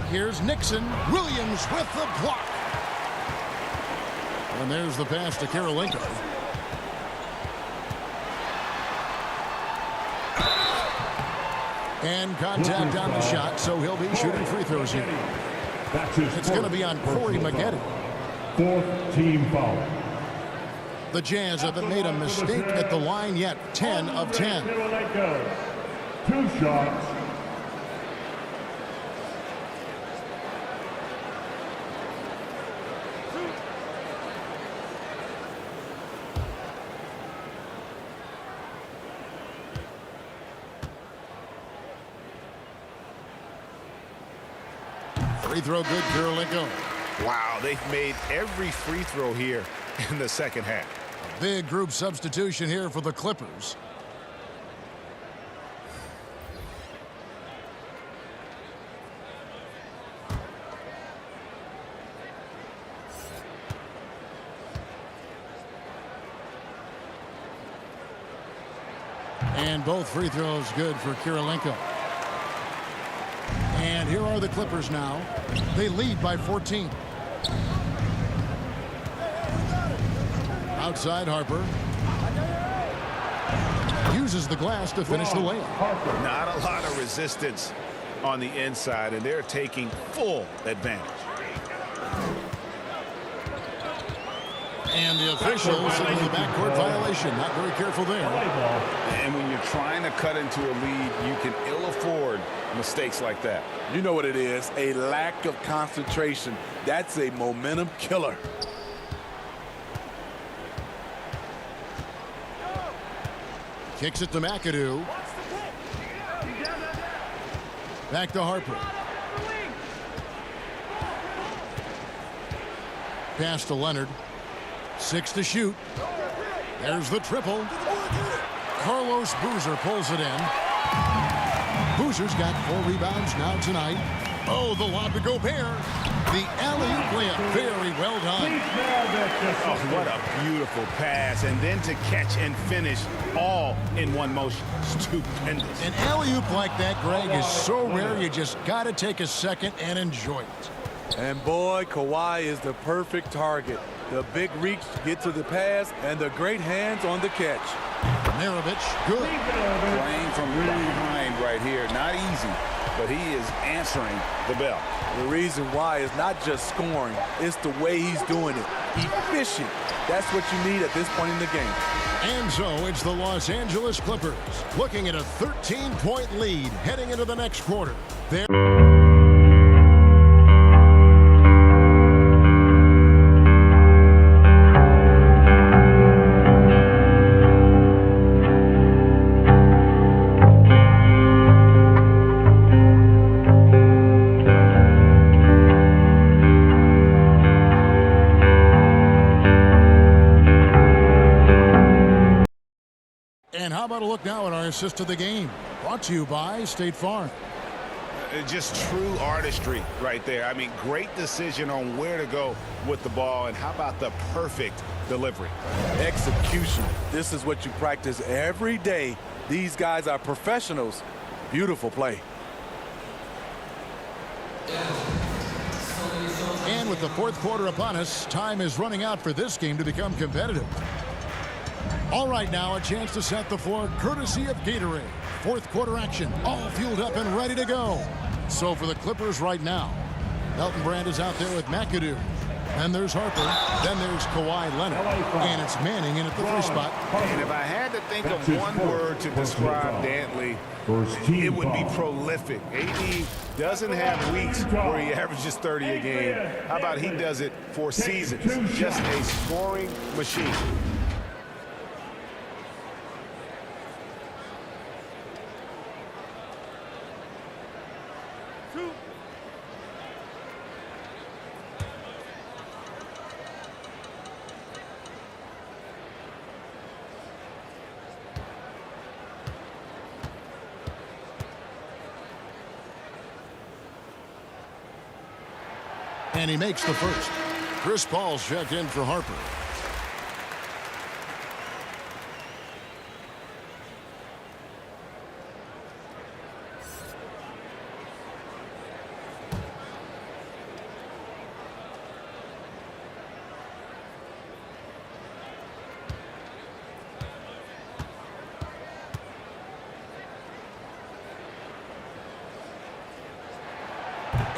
Here's Nixon. Williams with the block. And there's the pass to Kirilenko. And contact on the shot, so he'll be shooting free throws here. It's going to be on Corey Maggette. 4th team foul. The Jazz haven't made a mistake at the line yet. 10 of 10. 2 shots. Free throw good, Kirilenko. Wow, they've made every free throw here in the second half. Big group substitution here for the Clippers. And both free throws good for Kirilenko. And here are the Clippers now. They lead by 14. Outside Harper. Uses the glass to finish the layup. Not a lot of resistance on the inside, and they're taking full advantage. And the officials in the backcourt violation. Not very careful there. And when you're trying to cut into a lead, you can ill afford mistakes like that. You know what it is, a lack of concentration. That's a momentum killer. Kicks it to McAdoo. Back to Harper. Pass to Leonard. 6 to shoot. There's the triple. Carlos Boozer pulls it in. Boozer's got 4 rebounds now tonight. Oh, the lob to Gobert. The alley-oop layup. Very well done. Oh, what a beautiful pass. And then to catch and finish all in one motion. Stupendous. An alley-oop like that, Greg, is so rare you just got to take a second and enjoy it. And boy, Kawhi is the perfect target. The big reach to get to the pass and the great hands on the catch. Maravich, good. Playing from behind right here. Not easy, but he is answering the bell. The reason why is not just scoring, it's the way he's doing it. Efficient. That's what you need at this point in the game. And so it's the Los Angeles Clippers looking at a 13-point lead heading into the next quarter. And how about a look now at our assist to the game? Brought to you by State Farm. Just true artistry right there. I mean, great decision on where to go with the ball, and how about the perfect delivery? Execution. This is what you practice every day. These guys are professionals. Beautiful play. And with the fourth quarter upon us, time is running out for this game to become competitive. All right, now a chance to set the floor courtesy of Gatorade. Fourth quarter action, all fueled up and ready to go. So for the Clippers right now, Elton Brand is out there with McAdoo. Then there's Harper. Then there's Kawhi Leonard. And it's Manning in at the 3 spot. And if I had to think of one word to describe Dantley, it would be prolific. AD doesn't have weeks where he averages 30 a game. How about he does it for seasons? Just a scoring machine. And he makes the first. Chris Paul's checked in for Harper.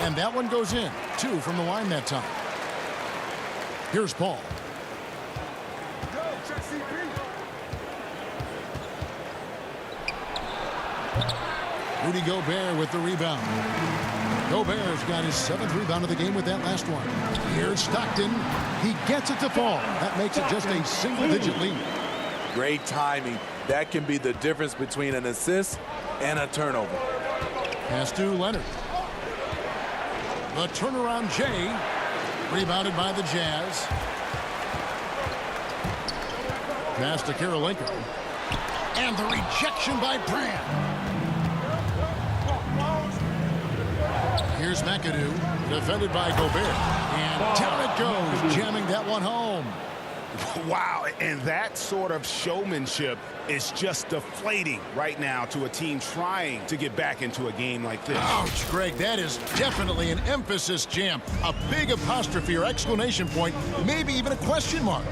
And that one goes in. 2 from the line that time. Here's Paul. Rudy Gobert with the rebound. Gobert's got his 7th rebound of the game with that last one. Here's Stockton. He gets it to fall. That makes it just a single-digit lead. Great timing. That can be the difference between an assist and a turnover. Pass to Leonard. The turnaround Jay, rebounded by the Jazz. Pass to Kirilenko. And the rejection by Brand. Here's McAdoo, defended by Gobert. And down it goes, jamming that one home. Wow, and that sort of showmanship is just deflating right now to a team trying to get back into a game like this. Ouch, Greg, that is definitely an emphasis jam. A big apostrophe or exclamation point, maybe even a question mark.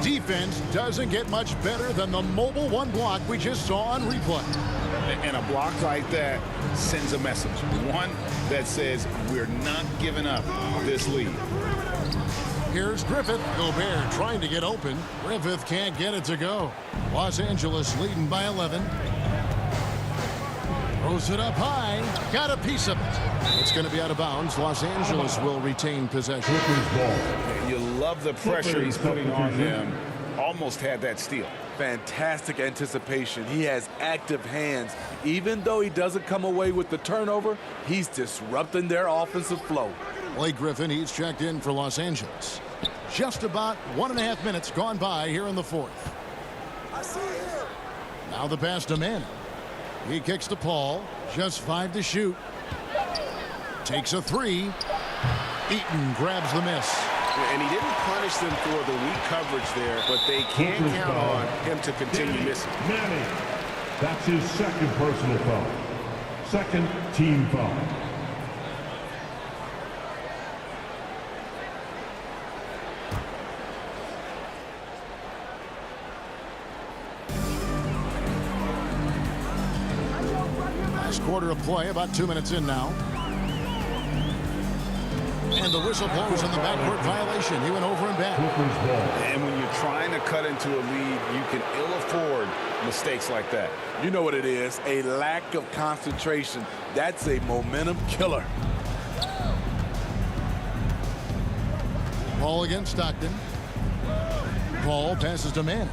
Defense doesn't get much better than the mobile one block we just saw on replay. And a block like that sends a message. One that says we're not giving up this lead. Here's Griffith. Gobert trying to get open. Griffith can't get it to go. Los Angeles leading by 11. Throws it up high. Got a piece of it. It's going to be out of bounds. Los Angeles will retain possession. You love the pressure he's putting on them. Almost had that steal. Fantastic anticipation. He has active hands. Even though he doesn't come away with the turnover, he's disrupting their offensive flow. Blake Griffin, he's checked in for Los Angeles. Just about 1.5 minutes gone by here in the fourth. Now the pass to Manning. He kicks to Paul. Just 5 to shoot. Takes a 3. Eaton grabs the miss. And he didn't punish them for the weak coverage there, but they can count on him to continue missing. Manning. That's his second personal foul. Second team foul. Quarter of play, about 2 minutes in now. And the whistle blows on the backcourt violation. He went over and back. And when you're trying to cut into a lead, you can ill afford mistakes like that. You know what it is, a lack of concentration. That's a momentum killer. Ball against Stockton. Paul passes to Manning.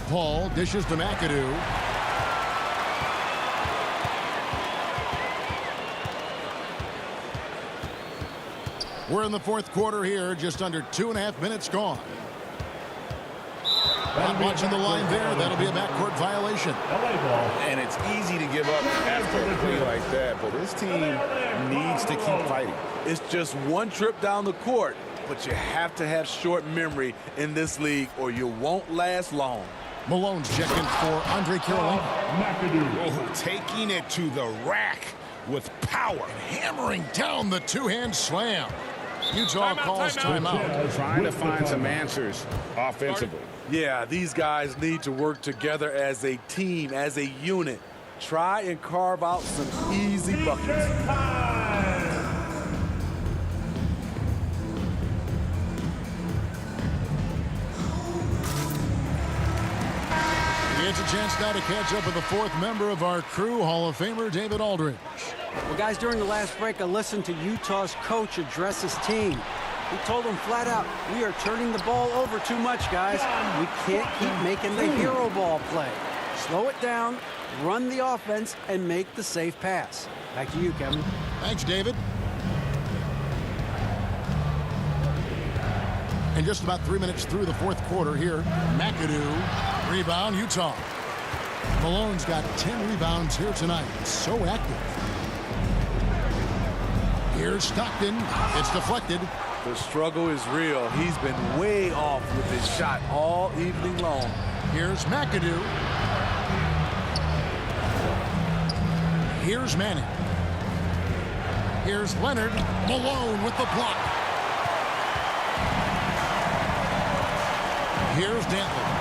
Paul dishes to McAdoo. We're in the fourth quarter here, just under 2.5 minutes gone. Not much in the line there. That'll be a backcourt violation. And it's easy to give up after a play like that, but this team needs to keep fighting. It's just one trip down the court, but you have to have short memory in this league or you won't last long. Malone's checking for Andre Kirilenko. Oh, taking it to the rack with power. And hammering down the two-hand slam. Utah calls timeout. Trying to find some answers offensively. Yeah, these guys need to work together as a team, as a unit. Try and carve out some easy buckets. It's a chance now to catch up with the fourth member of our crew, Hall of Famer David Aldridge. Well, guys, during the last break, I listened to Utah's coach address his team. He told them flat out, we are turning the ball over too much, guys. We can't keep making the hero ball play. Slow it down, run the offense, and make the safe pass. Back to you, Kevin. Thanks, David. And just about 3 minutes through the fourth quarter here, McAdoo, rebound, Utah. Malone's got 10 rebounds here tonight. So active. Here's Stockton. It's deflected. The struggle is real. He's been way off with his shot all evening long. Here's McAdoo. Here's Manning. Here's Leonard. Malone with the block. Here's Dantley.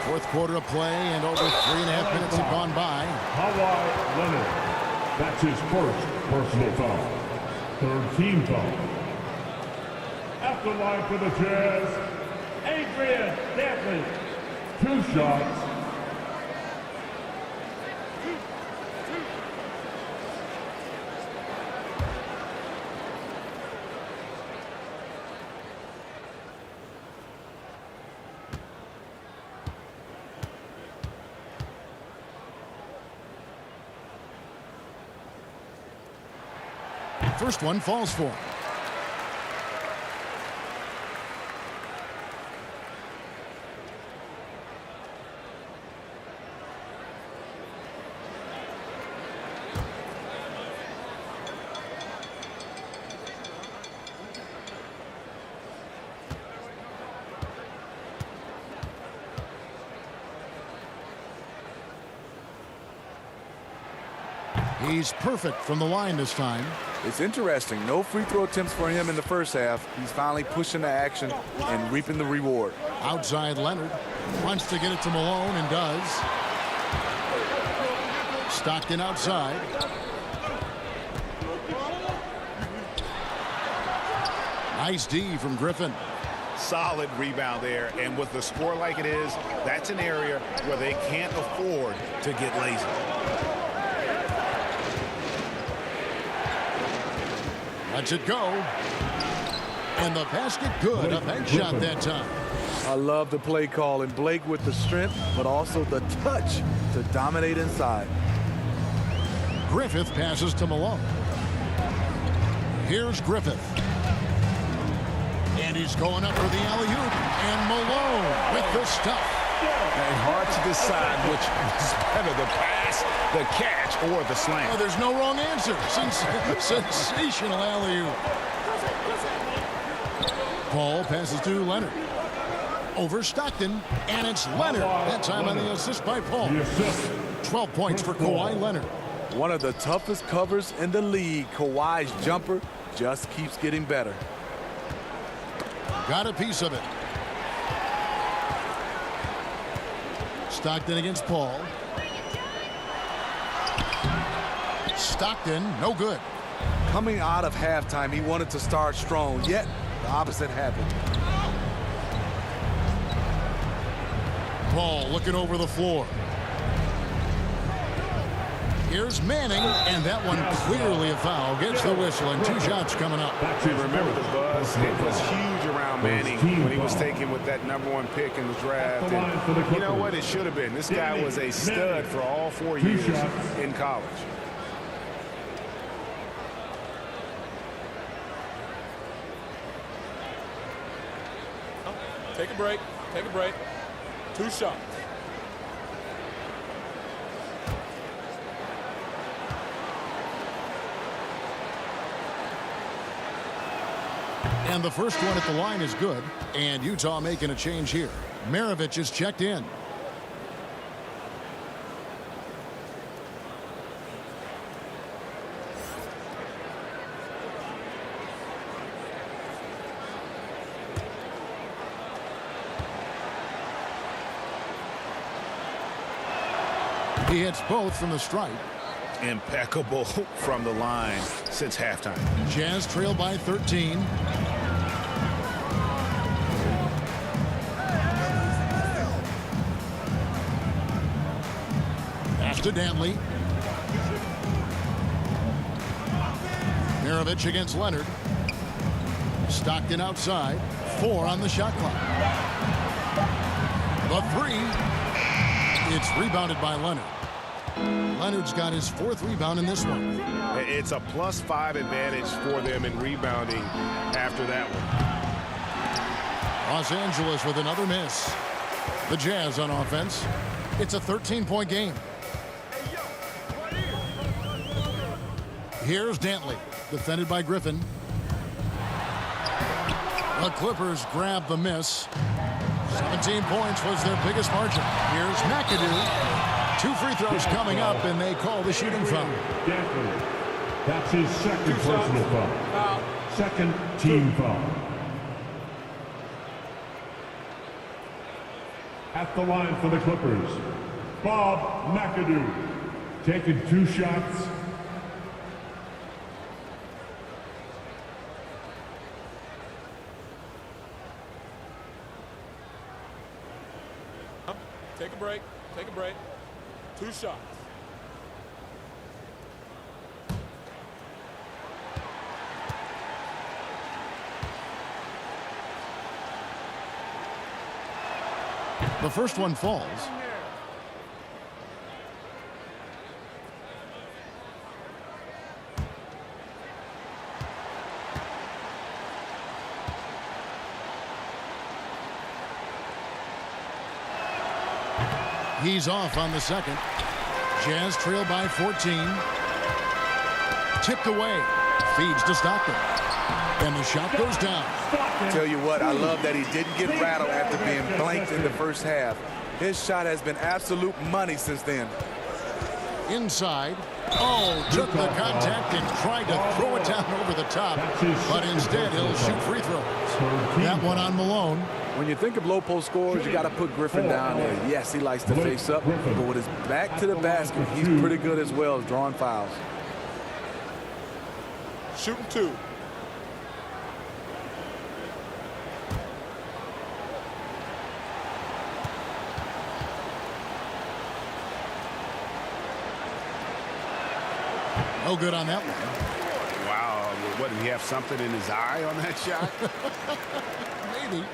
Fourth quarter of play, and over 3.5 minutes have gone by. Kawhi Leonard. That's his first personal foul. Third team foul. At the line for the Jazz, Adrian Dantley. 2 shots. First one falls for him. He's perfect from the line this time. It's interesting. No free throw attempts for him in the first half. He's finally pushing the action and reaping the reward. Outside Leonard. Wants to get it to Malone and does. Stockton outside. Nice D from Griffin. Solid rebound there, and with the score like it is, that's an area where they can't afford to get lazy. Lets it go. And the basket good. A bank shot that time. I love the play call, and Blake with the strength, but also the touch to dominate inside. Griffith passes to Malone. Here's Griffith. And he's going up for the alley-oop. And Malone with the stuff. And hard to decide which is better, the pass, the catch, or the slam. Oh, there's no wrong answer. Sensational alley-oop. Paul passes to Leonard. Over Stockton, and it's Leonard. That time on the assist by Paul. 12 points for Kawhi Leonard. One of the toughest covers in the league. Kawhi's jumper just keeps getting better. Got a piece of it. Stockton against Paul. Stockton, no good. Coming out of halftime, he wanted to start strong, yet the opposite happened. Paul looking over the floor. Here's Manning, and that one clearly a foul. Gets the whistle, and 2 shots coming up. Remember the buzz? It was huge around Manning when he was taken with that #1 pick in the draft. And you know what? It should have been. This guy was a stud for all 4 years in college. Take a break. Take a break. 2 shots. And the first one at the line is good. And Utah making a change here. Maravich is checked in. He hits both from the stripe. Impeccable from the line since halftime. Jazz trail by 13. Pass to Dantley. Maravich against Leonard. Stockton outside. 4 on the shot clock. The 3. It's rebounded by Leonard. Leonard's got his 4th rebound in this one. It's a +5 advantage for them in rebounding after that one. Los Angeles with another miss. The Jazz on offense. It's a 13-point game. Here's Dantley, defended by Griffin. The Clippers grab the miss. 17 points was their biggest margin. Here's McAdoo. 2 free throws coming up, and they call the shooting foul. That's his second personal foul. Second team foul. At the line for the Clippers, Bob McAdoo, taking 2 shots. Take a break. Take a break. 2 shots. The first one falls. He's off on the second. Jazz trail by 14. Tipped away. Feeds to Stockton. And the shot goes down. Tell you what, I love that he didn't get rattled after being blanked in the first half. His shot has been absolute money since then. Inside. Oh, took the contact and tried to throw it down over the top, but instead he'll shoot free throws. That one on Malone. When you think of low post scorers, you got to put Griffin down there. Yes, he likes to face up, but with his back to the basket, he's pretty good as well as drawing fouls. Shooting 2. No good on that one. Wow. What, did he have something in his eye on that shot? Maybe.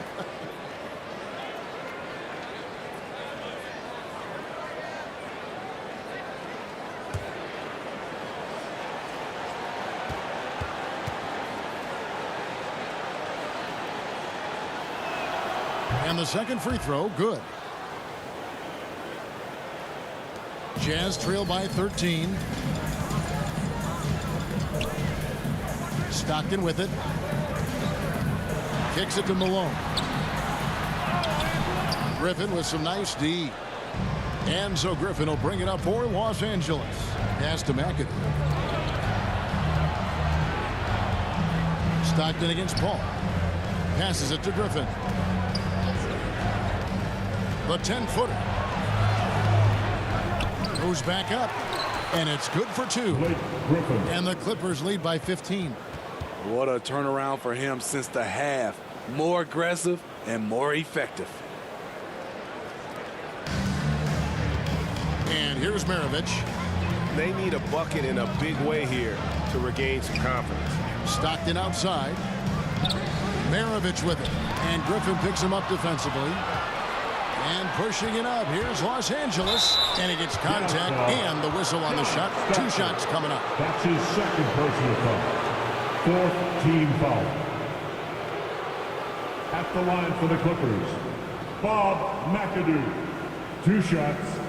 And the second free throw, good. Jazz trail by 13. Stockton with it. Kicks it to Malone. Griffin with some nice D. And so Griffin will bring it up for Los Angeles. Pass to McAdoo. Stockton against Paul. Passes it to Griffin. The 10-footer. Goes back up. And it's good for 2. And the Clippers lead by 15. What a turnaround for him since the half. More aggressive and more effective. And here's Maravich. They need a bucket in a big way here to regain some confidence. Stockton outside. Maravich with it. And Griffin picks him up defensively. And pushing it up. Here's Los Angeles. And he gets contact and the whistle on the shot. 2 shots coming up. That's his second personal foul. 4th team foul. At the line for the Clippers, Bob McAdoo. 2 shots.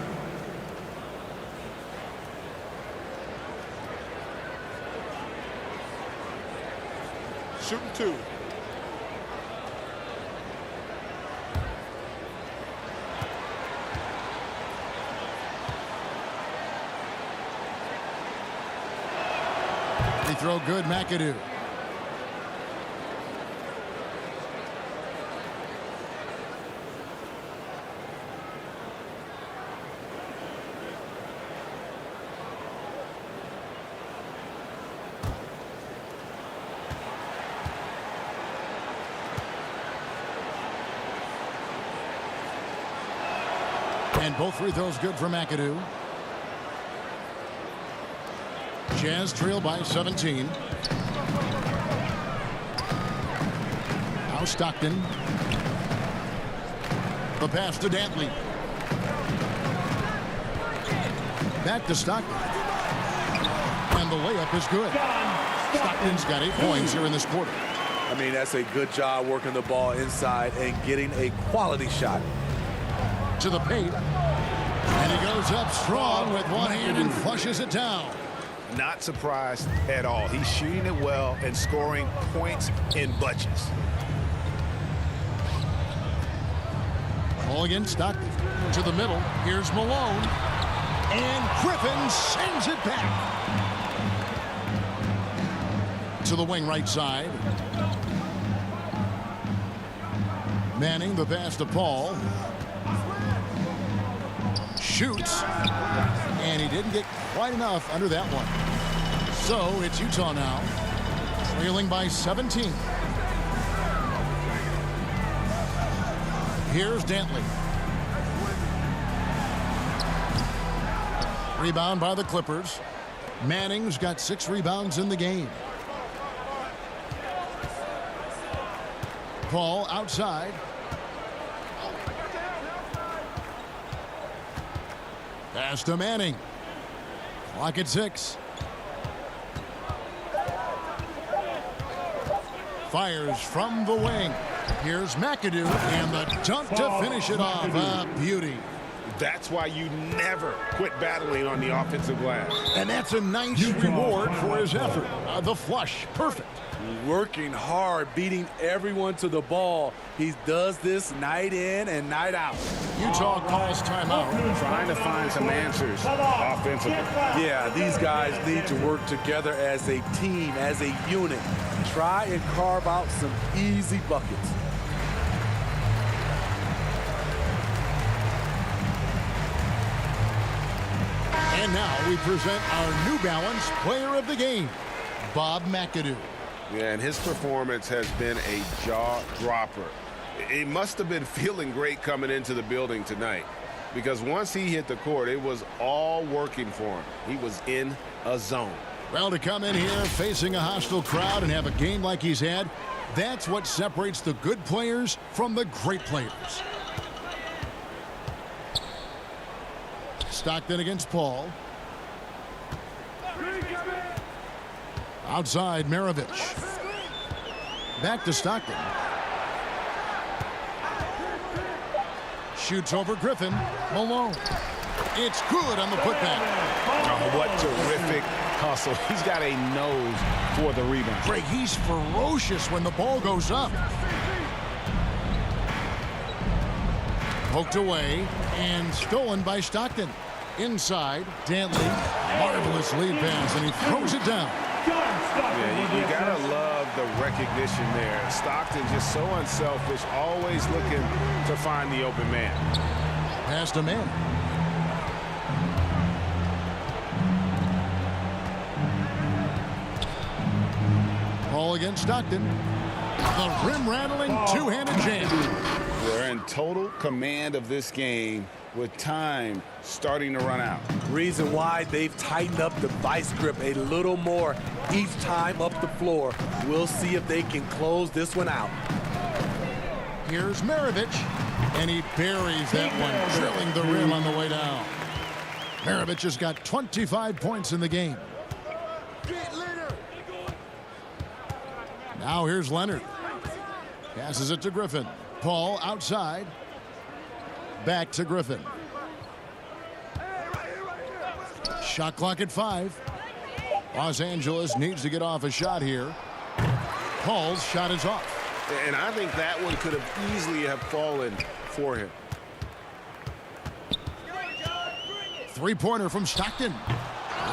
Shooting 2. They throw good, McAdoo. And both free throws good for McAdoo. Jazz trail by 17. Now Stockton. The pass to Dantley. Back to Stockton. And the layup is good. Stockton's got 8 points here in this quarter. I mean, that's a good job working the ball inside and getting a quality shot. To the paint. And he goes up strong with one hand and flushes it down. Not surprised at all. He's shooting it well and scoring points in bunches. Ball again, Stockton. To the middle. Here's Malone. And Griffin sends it back. To the wing right side. Manning the pass to Paul. Shoots. And he didn't get quite enough under that one. So it's Utah now. Trailing by 17. Here's Dantley. Rebound by the Clippers. Manning's got 6 rebounds in the game. Paul outside. Pass to Manning. Clock at 6. Fires from the wing. Here's McAdoo and the dunk to finish it off. A beauty. That's why you never quit battling on the offensive glass. And that's a nice reward for his effort. The flush, perfect. Working hard, beating everyone to the ball, He does this night in and night out. Utah calls timeout. Trying to find some answers offensively. Yeah, these guys need to work together as a team, as a unit. Try and carve out some easy buckets. And now we present our New Balance Player of the Game, Bob McAdoo. Yeah, and his performance has been a jaw-dropper. He must have been feeling great coming into the building tonight, because once he hit the court, it was all working for him. He was in a zone. Well, to come in here facing a hostile crowd and have a game like he's had, that's what separates the good players from the great players. Stockton against Paul. Outside, Maravich. Back to Stockton. Shoots over Griffin. Malone. It's good on the putback. Oh, what terrific hustle. He's got a nose for the rebound. Greg, he's ferocious when the ball goes up. Poked away and stolen by Stockton. Inside, Dantley. Marvelous lead pass, and he throws it down. Yeah, you gotta love the recognition there. Stockton just so unselfish, always looking to find the open man. Past a man. Paul against Stockton. The rim-rattling two-handed jam. They're in total command of this game with time starting to run out. Reason why they've tightened up the vice grip a little more each time up the floor. We'll see if they can close this one out. Here's Maravich, and he buries that one, drilling the rim on the way down. Maravich has got 25 points in the game. Now here's Leonard. Passes it to Griffin. Paul outside. Back to Griffin. Shot clock at 5. Los Angeles needs to get off a shot here. Paul's shot is off. And I think that one could have easily have fallen for him. Three-pointer from Stockton.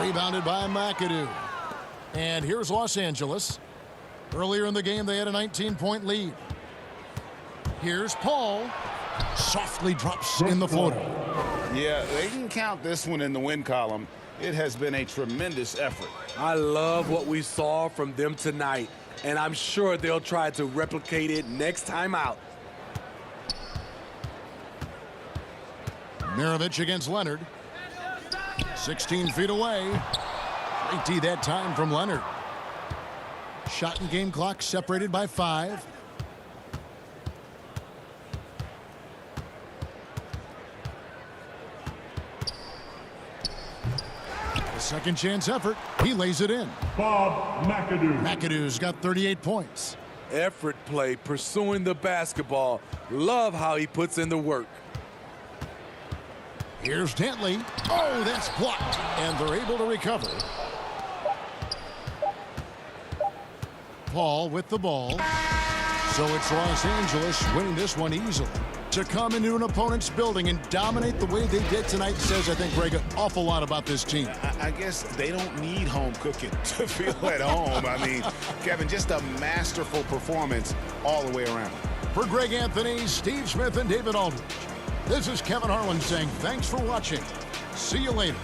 Rebounded by McAdoo. And here's Los Angeles. Earlier in the game, they had a 19-point lead. Here's Paul. Softly drops in the floater. Yeah, they can count this one in the win column. It has been a tremendous effort. I love what we saw from them tonight, and I'm sure they'll try to replicate it next time out. Maravich against Leonard. 16 feet away. Great D that time from Leonard. Shot and game clock separated by 5. Second chance effort. He lays it in. Bob McAdoo. McAdoo's got 38 points. Effort play, pursuing the basketball. Love how he puts in the work. Here's Dantley. Oh, that's blocked. And they're able to recover. Paul with the ball. So it's Los Angeles winning this one easily. To come into an opponent's building and dominate the way they did tonight says, I think, Greg, an awful lot about this team. I guess they don't need home cooking to feel at home. I mean, Kevin, just a masterful performance all the way around. For Greg Anthony, Steve Smith, and David Aldridge, this is Kevin Harlan saying thanks for watching. See you later.